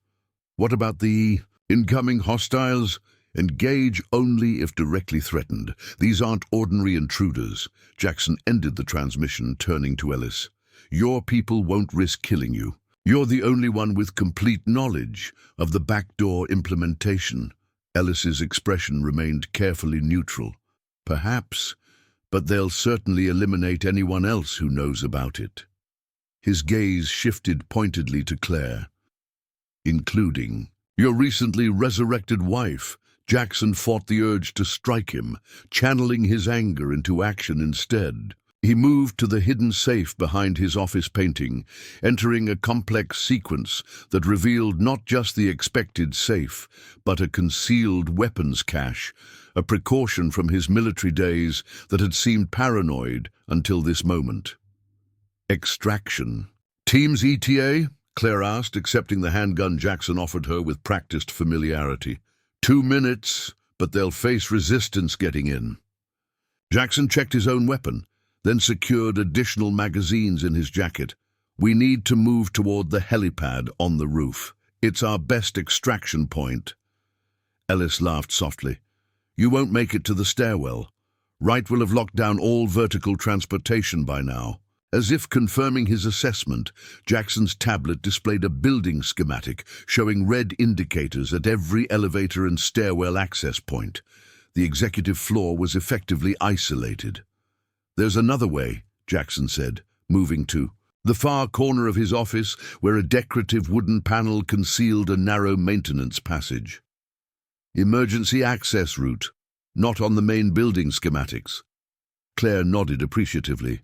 What about the incoming hostiles?" "Engage only if directly threatened. These aren't ordinary intruders." Jackson ended the transmission, turning to Ellis. "Your people won't risk killing you. You're the only one with complete knowledge of the backdoor implementation." Ellis's expression remained carefully neutral. "Perhaps, but they'll certainly eliminate anyone else who knows about it." His gaze shifted pointedly to Claire. "Including your recently resurrected wife." Jackson fought the urge to strike him, channeling his anger into action instead. He moved to the hidden safe behind his office painting, entering a complex sequence that revealed not just the expected safe, but a concealed weapons cache, a precaution from his military days that had seemed paranoid until this moment. "Extraction. Team's ETA?" Claire asked, accepting the handgun Jackson offered her with practiced familiarity. 2 minutes, but they'll face resistance getting in." Jackson checked his own weapon, then secured additional magazines in his jacket. "We need to move toward the helipad on the roof. It's our best extraction point." Ellis laughed softly. "You won't make it to the stairwell. Wright will have locked down all vertical transportation by now." As if confirming his assessment, Jackson's tablet displayed a building schematic showing red indicators at every elevator and stairwell access point. The executive floor was effectively isolated. "There's another way," Jackson said, moving to the far corner of his office where a decorative wooden panel concealed a narrow maintenance passage. "Emergency access route, not on the main building schematics." Claire nodded appreciatively.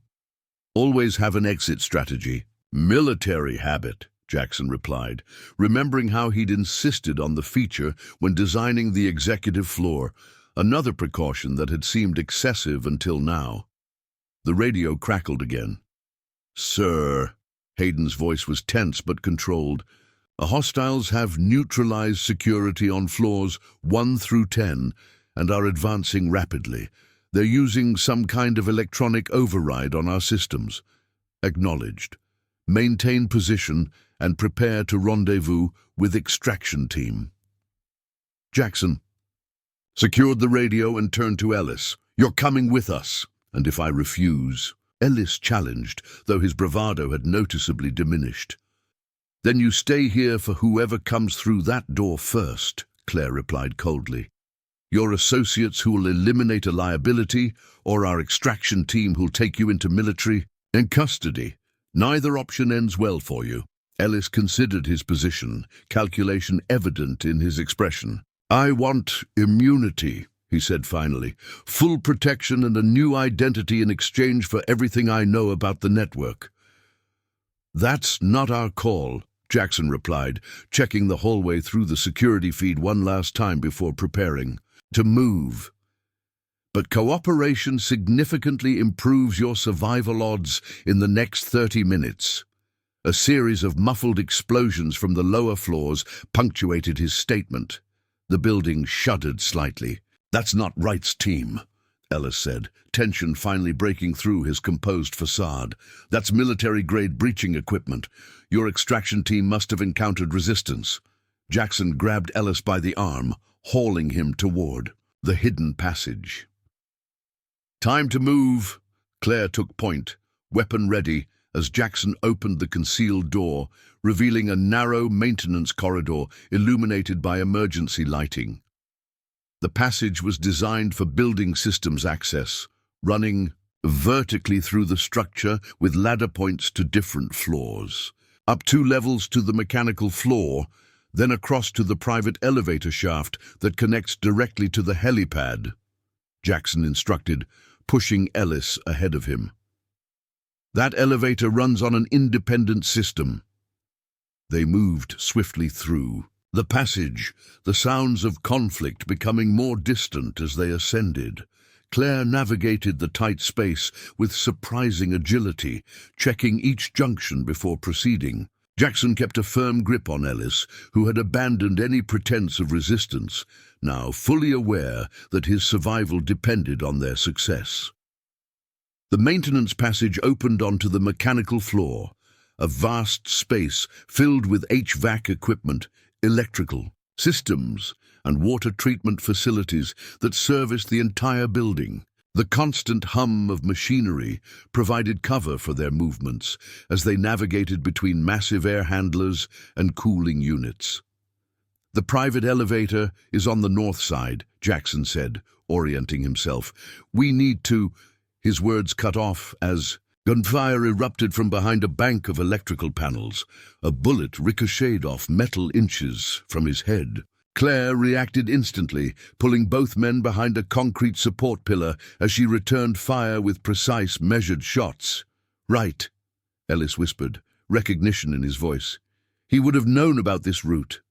"Always have an exit strategy." "Military habit," Jackson replied, remembering how he'd insisted on the feature when designing the executive floor, another precaution that had seemed excessive until now. The radio crackled again. "Sir," Hayden's voice was tense but controlled, "hostiles have neutralized security on floors 1 through 10 and are advancing rapidly. They're using some kind of electronic override on our systems." "Acknowledged. Maintain position and prepare to rendezvous with extraction team." Jackson secured the radio and turned to Ellis. "You're coming with us." "And if I refuse?" Ellis challenged, though his bravado had noticeably diminished. "Then you stay here for whoever comes through that door first," Claire replied coldly. "Your associates who will eliminate a liability, or our extraction team who'll take you into military and custody. Neither option ends well for you." Ellis considered his position, calculation evident in his expression. "I want immunity," he said finally. "Full protection and a new identity in exchange for everything I know about the network." "That's not our call," Jackson replied, checking the hallway through the security feed one last time before preparing to move. "But cooperation significantly improves your survival odds in the next 30 minutes. A series of muffled explosions from the lower floors punctuated his statement. The building shuddered slightly. "That's not Wright's team," Ellis said, tension finally breaking through his composed facade. "That's military-grade breaching equipment. Your extraction team must have encountered resistance." Jackson grabbed Ellis by the arm, hauling him toward the hidden passage. "Time to move." Claire took point, weapon ready, as Jackson opened the concealed door, revealing a narrow maintenance corridor illuminated by emergency lighting. The passage was designed for building systems access, running vertically through the structure with ladder points to different floors. Up 2 levels to the mechanical floor, then across to the private elevator shaft that connects directly to the helipad, Jackson instructed, pushing Ellis ahead of him. "That elevator runs on an independent system." They moved swiftly through the passage, the sounds of conflict becoming more distant as they ascended. Claire navigated the tight space with surprising agility, checking each junction before proceeding. Jackson kept a firm grip on Ellis, who had abandoned any pretense of resistance, now fully aware that his survival depended on their success. The maintenance passage opened onto the mechanical floor, a vast space filled with HVAC equipment, electrical systems, and water treatment facilities that serviced the entire building. The constant hum of machinery provided cover for their movements as they navigated between massive air handlers and cooling units. "The private elevator is on the north side," Jackson said, orienting himself. "We need to—" His words cut off as gunfire erupted from behind a bank of electrical panels. A bullet ricocheted off metal inches from his head. Claire reacted instantly, pulling both men behind a concrete support pillar as she returned fire with precise, measured shots. "Right," Ellis whispered, recognition in his voice. "He would have known about this route."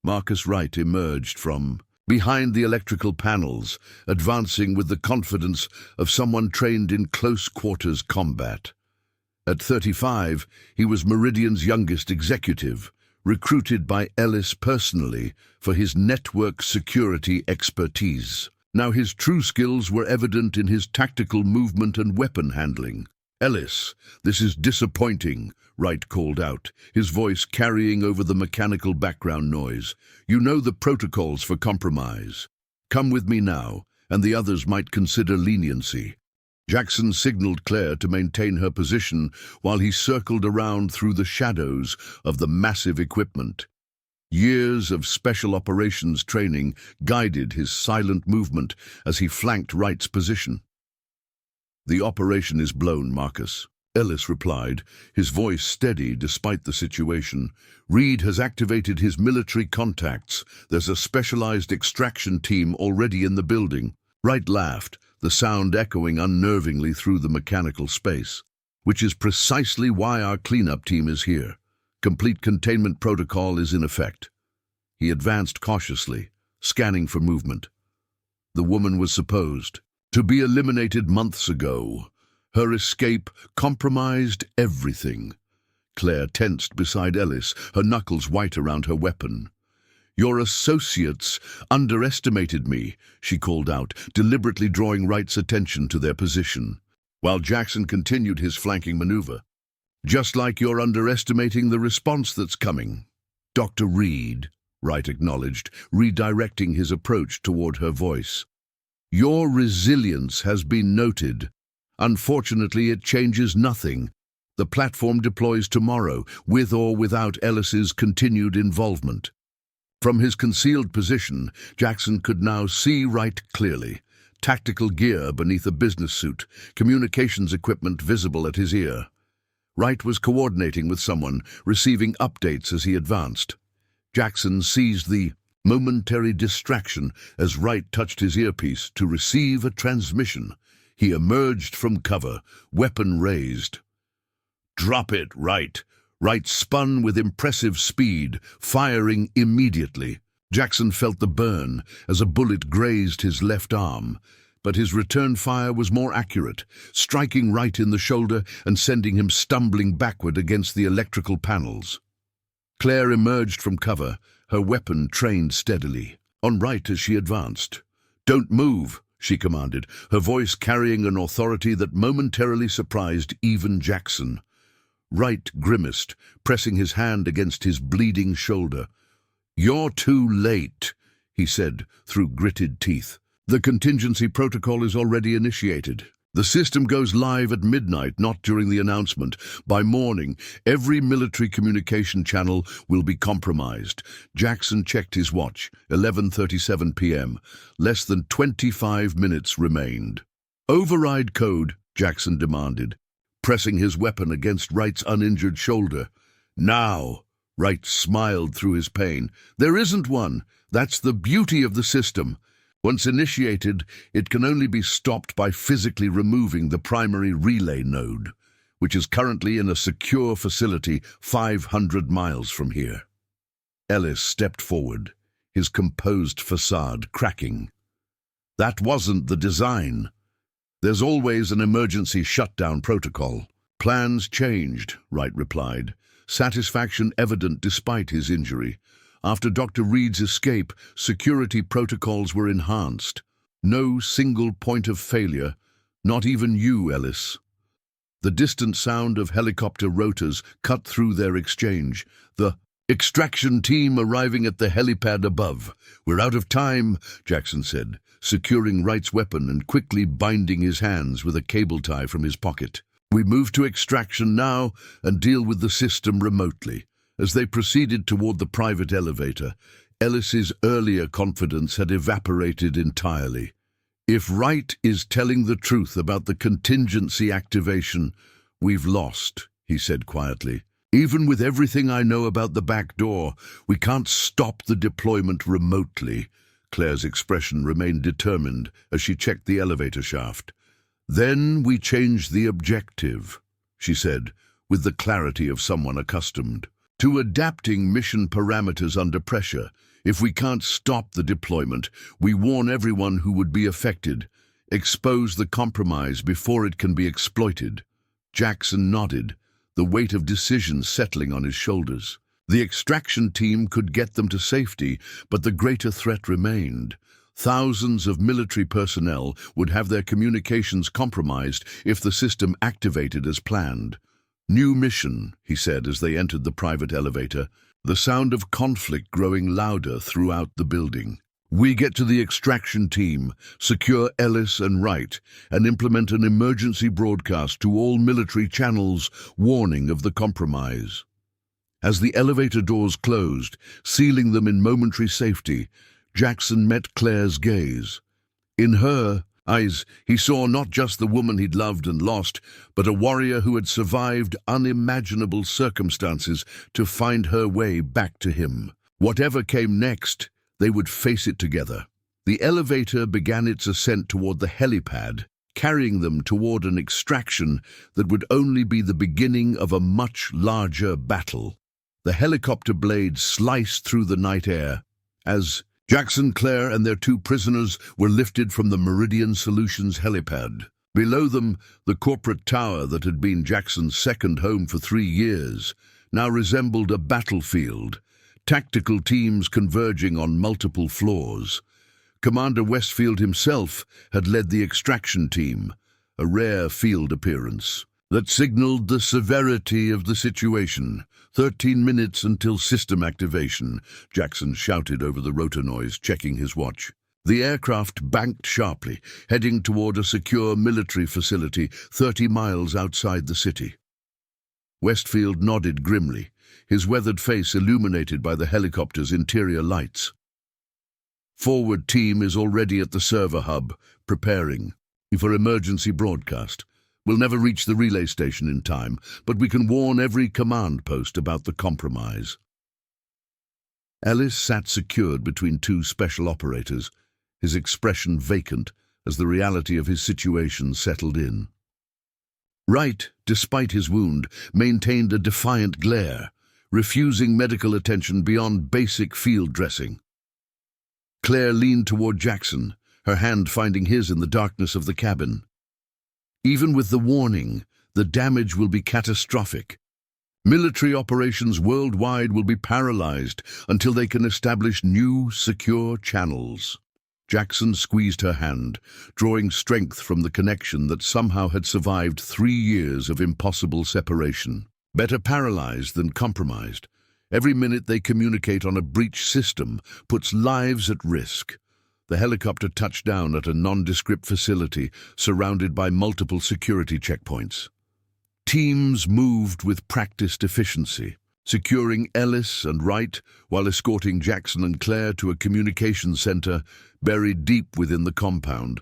Marcus Wright emerged from behind the electrical panels, advancing with the confidence of someone trained in close-quarters combat. At 35, he was Meridian's youngest executive, recruited by Ellis personally for his network security expertise. Now his true skills were evident in his tactical movement and weapon handling. "Ellis, this is disappointing," Wright called out, his voice carrying over the mechanical background noise. "You know the protocols for compromise. Come with me now, and the others might consider leniency." Jackson signaled Claire to maintain her position while he circled around through the shadows of the massive equipment. Years of special operations training guided his silent movement as he flanked Wright's position. "The operation is blown, Marcus," Ellis replied, his voice steady despite the situation. "Reid has activated his military contacts. There's a specialized extraction team already in the building." Wright laughed, the sound echoing unnervingly through the mechanical space. "Which is precisely why our cleanup team is here. Complete containment protocol is in effect." He advanced cautiously, scanning for movement. The woman was supposed to be eliminated months ago. Her escape compromised everything. Claire tensed beside Ellis, her knuckles white around her weapon. "Your associates underestimated me," she called out, deliberately drawing Wright's attention to their position, while Jackson continued his flanking maneuver. "Just like you're underestimating the response that's coming." "Dr. Reid," Wright acknowledged, redirecting his approach toward her voice. "Your resilience has been noted. Unfortunately, it changes nothing. The platform deploys tomorrow, with or without Ellis's continued involvement." From his concealed position, Jackson could now see Wright clearly. Tactical gear beneath a business suit, communications equipment visible at his ear. Wright was coordinating with someone, receiving updates as he advanced. Jackson seized the Momentary distraction as Wright touched his earpiece to receive a transmission. He emerged from cover, weapon raised. "Drop it, Wright." Wright spun with impressive speed, firing immediately. Jackson felt the burn as a bullet grazed his left arm, but his return fire was more accurate, striking Wright in the shoulder and sending him stumbling backward against the electrical panels. Claire emerged from cover, her weapon trained steadily on Wright as she advanced. "Don't move," she commanded, her voice carrying an authority that momentarily surprised even Jackson. Wright grimaced, pressing his hand against his bleeding shoulder. "You're too late," he said through gritted teeth. "The contingency protocol is already initiated. The system goes live at midnight, not during the announcement. By morning, every military communication channel will be compromised." Jackson checked his watch, 11:37 p.m. Less than 25 minutes remained. "Override code," Jackson demanded, pressing his weapon against Wright's uninjured shoulder. "Now!" Wright smiled through his pain. "There isn't one. That's the beauty of the system. Once initiated, it can only be stopped by physically removing the primary relay node, which is currently in a secure facility 500 miles from here." Ellis stepped forward, his composed facade cracking. "That wasn't the design. There's always an emergency shutdown protocol." "Plans changed," Wright replied, satisfaction evident despite his injury. "After Dr. Reid's escape, security protocols were enhanced. No single point of failure, not even you, Ellis." The distant sound of helicopter rotors cut through their exchange. "The extraction team arriving at the helipad above. We're out of time," Jackson said, securing Wright's weapon and quickly binding his hands with a cable tie from his pocket. "We move to extraction now and deal with the system remotely." As they proceeded toward the private elevator, Ellis's earlier confidence had evaporated entirely. "If Wright is telling the truth about the contingency activation, we've lost," he said quietly. "Even with everything I know about the back door, we can't stop the deployment remotely." Claire's expression remained determined as she checked the elevator shaft. "Then we change the objective," she said, with the clarity of someone accustomed to adapting mission parameters under pressure. "If we can't stop the deployment, we warn everyone who would be affected, expose the compromise before it can be exploited." Jackson nodded, the weight of decisions settling on his shoulders. The extraction team could get them to safety, but the greater threat remained. Thousands of military personnel would have their communications compromised if the system activated as planned. "New mission," he said as they entered the private elevator, the sound of conflict growing louder throughout the building. "We get to the extraction team, secure Ellis and Wright, and implement an emergency broadcast to all military channels warning of the compromise." As the elevator doors closed, sealing them in momentary safety, Jackson met Claire's gaze. In her eyes, he saw not just the woman he'd loved and lost, but a warrior who had survived unimaginable circumstances to find her way back to him. Whatever came next, they would face it together. The elevator began its ascent toward the helipad, carrying them toward an extraction that would only be the beginning of a much larger battle. The helicopter blades sliced through the night air as Jackson, Claire, and their two prisoners were lifted from the Meridian Solutions helipad. Below them, the corporate tower that had been Jackson's second home for 3 years now resembled a battlefield, tactical teams converging on multiple floors. Commander Westfield himself had led the extraction team, a rare field appearance that signaled the severity of the situation. 13 minutes until system activation, Jackson shouted over the rotor noise, checking his watch. The aircraft banked sharply, heading toward a secure military facility 30 miles outside the city. Westfield nodded grimly, his weathered face illuminated by the helicopter's interior lights. "Forward team is already at the server hub, preparing for emergency broadcast. We'll never reach the relay station in time, but we can warn every command post about the compromise." Ellis sat secured between two special operators, his expression vacant as the reality of his situation settled in. Wright, despite his wound, maintained a defiant glare, refusing medical attention beyond basic field dressing. Claire leaned toward Jackson, her hand finding his in the darkness of the cabin. Even with the warning, the damage will be catastrophic. Military operations worldwide will be paralyzed until they can establish new, secure channels. Jackson squeezed her hand, drawing strength from the connection that somehow had survived 3 years of impossible separation. Better paralyzed than compromised. Every minute they communicate on a breached system puts lives at risk. The helicopter touched down at a nondescript facility surrounded by multiple security checkpoints. Teams moved with practiced efficiency, securing Ellis and Wright while escorting Jackson and Claire to a communications center buried deep within the compound.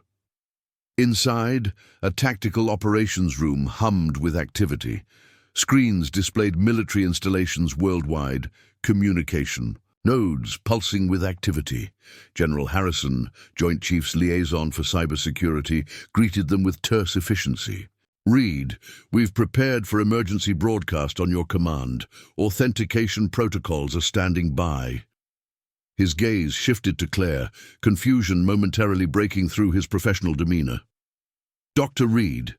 Inside, a tactical operations room hummed with activity. Screens displayed military installations worldwide, communication, nodes pulsing with activity. General Harrison, Joint Chiefs Liaison for Cybersecurity, greeted them with terse efficiency. Reid, we've prepared for emergency broadcast on your command. Authentication protocols are standing by. His gaze shifted to Claire, confusion momentarily breaking through his professional demeanor. Dr. Reid,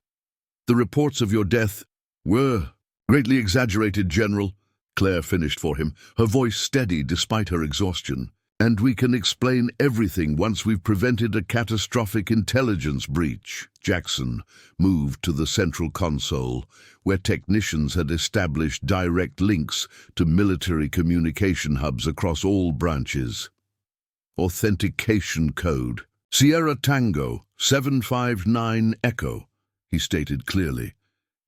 the reports of your death were greatly exaggerated, General, Claire finished for him, her voice steady despite her exhaustion. And we can explain everything once we've prevented a catastrophic intelligence breach. Jackson moved to the central console, where technicians had established direct links to military communication hubs across all branches. Authentication code. Sierra Tango 759 Echo, he stated clearly.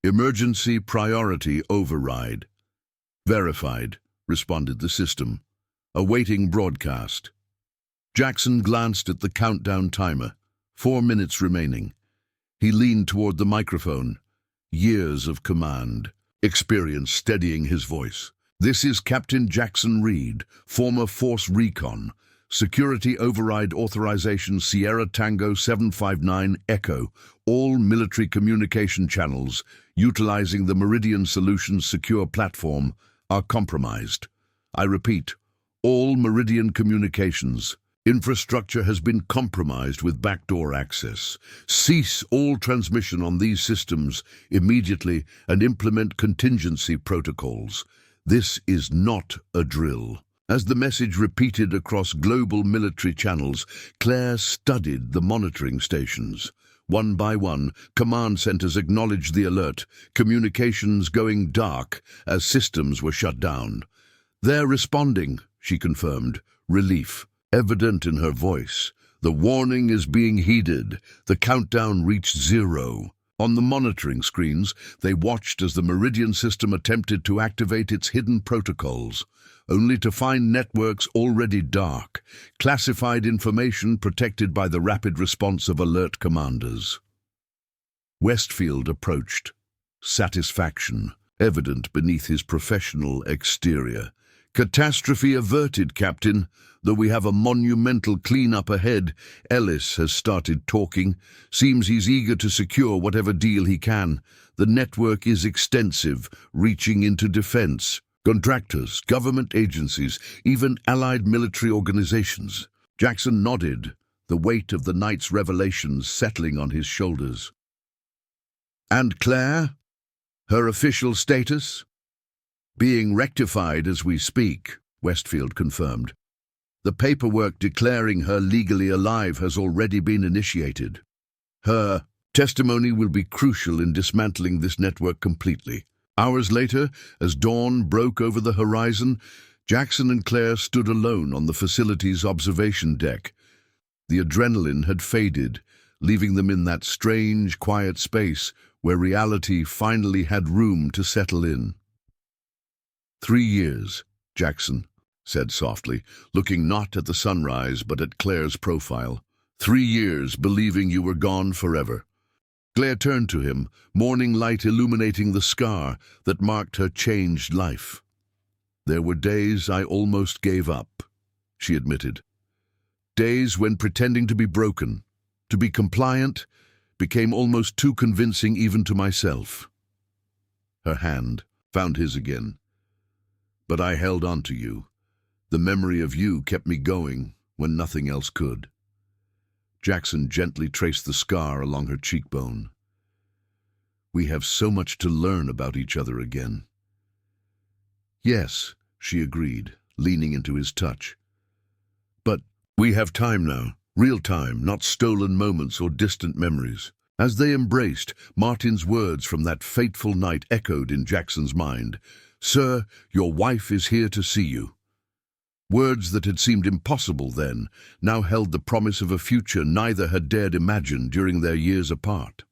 Emergency priority override. Verified, responded the system. Awaiting broadcast. Jackson glanced at the countdown timer. 4 minutes remaining. He leaned toward the microphone. Years of command, experience steadying his voice. This is Captain Jackson Reid, former Force Recon. Security override authorization Sierra Tango 759 Echo. All military communication channels, utilizing the Meridian Solutions secure platform, are compromised. I repeat, all Meridian communications. Infrastructure has been compromised with backdoor access. Cease all transmission on these systems immediately and implement contingency protocols. This is not a drill. As the message repeated across global military channels, Claire studied the monitoring stations. One by one, command centers acknowledged the alert, communications going dark as systems were shut down. They're responding, she confirmed, relief evident in her voice. The warning is being heeded. The countdown reached 0. On the monitoring screens, they watched as the Meridian system attempted to activate its hidden protocols, only to find networks already dark, classified information protected by the rapid response of alert commanders. Westfield approached, satisfaction evident beneath his professional exterior. Catastrophe averted, Captain. Though we have a monumental clean-up ahead, Ellis has started talking. Seems he's eager to secure whatever deal he can. The network is extensive, reaching into defense. Contractors, government agencies, even allied military organizations. Jackson nodded, the weight of the night's revelations settling on his shoulders. And Claire? Her official status? Being rectified as we speak, Westfield confirmed. The paperwork declaring her legally alive has already been initiated. Her testimony will be crucial in dismantling this network completely. Hours later, as dawn broke over the horizon, Jackson and Claire stood alone on the facility's observation deck. The adrenaline had faded, leaving them in that strange, quiet space where reality finally had room to settle in. 3 years, Jackson said softly, looking not at the sunrise but at Claire's profile. 3 years believing you were gone forever. Claire turned to him, morning light illuminating the scar that marked her changed life. There were days I almost gave up, she admitted. Days when pretending to be broken, to be compliant, became almost too convincing even to myself. Her hand found his again. But I held on to you. The memory of you kept me going when nothing else could. Jackson gently traced the scar along her cheekbone. We have so much to learn about each other again. Yes, she agreed, leaning into his touch. But we have time now, real time, not stolen moments or distant memories. As they embraced, Martin's words from that fateful night echoed in Jackson's mind. Sir, your wife is here to see you. Words that had seemed impossible then now held the promise of a future neither had dared imagine during their years apart.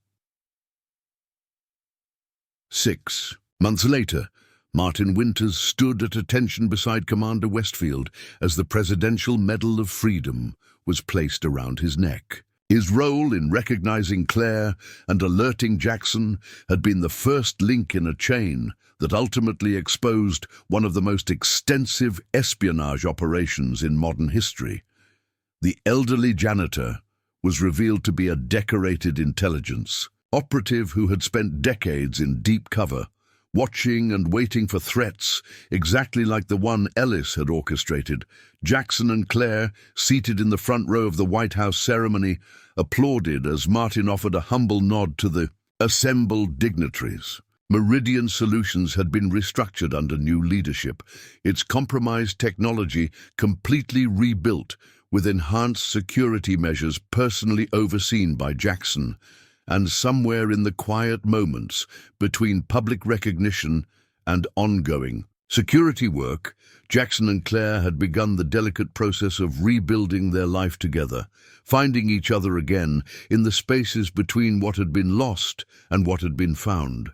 6 months later, Martin Winters stood at attention beside Commander Westfield as the Presidential Medal of Freedom was placed around his neck. His role in recognizing Claire and alerting Jackson had been the first link in a chain that ultimately exposed one of the most extensive espionage operations in modern history. The elderly janitor was revealed to be a decorated intelligence operative who had spent decades in deep cover, watching and waiting for threats exactly like the one Ellis had orchestrated. Jackson and Claire, seated in the front row of the White House ceremony, applauded as Martin offered a humble nod to the assembled dignitaries. Meridian Solutions had been restructured under new leadership, its compromised technology completely rebuilt with enhanced security measures personally overseen by Jackson. And somewhere in the quiet moments between public recognition and ongoing security work, Jackson and Claire had begun the delicate process of rebuilding their life together, finding each other again in the spaces between what had been lost and what had been found.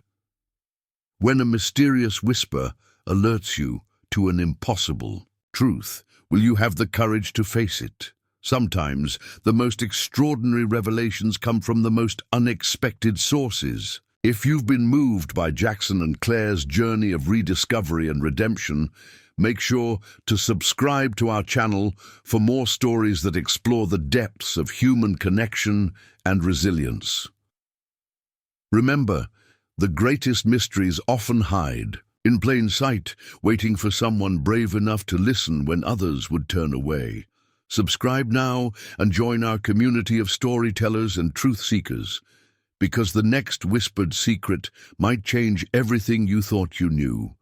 When a mysterious whisper alerts you to an impossible truth, will you have the courage to face it? Sometimes the most extraordinary revelations come from the most unexpected sources. If you've been moved by Jackson and Claire's journey of rediscovery and redemption, make sure to subscribe to our channel for more stories that explore the depths of human connection and resilience. Remember, the greatest mysteries often hide in plain sight, waiting for someone brave enough to listen when others would turn away. Subscribe now and join our community of storytellers and truth seekers, because the next whispered secret might change everything you thought you knew.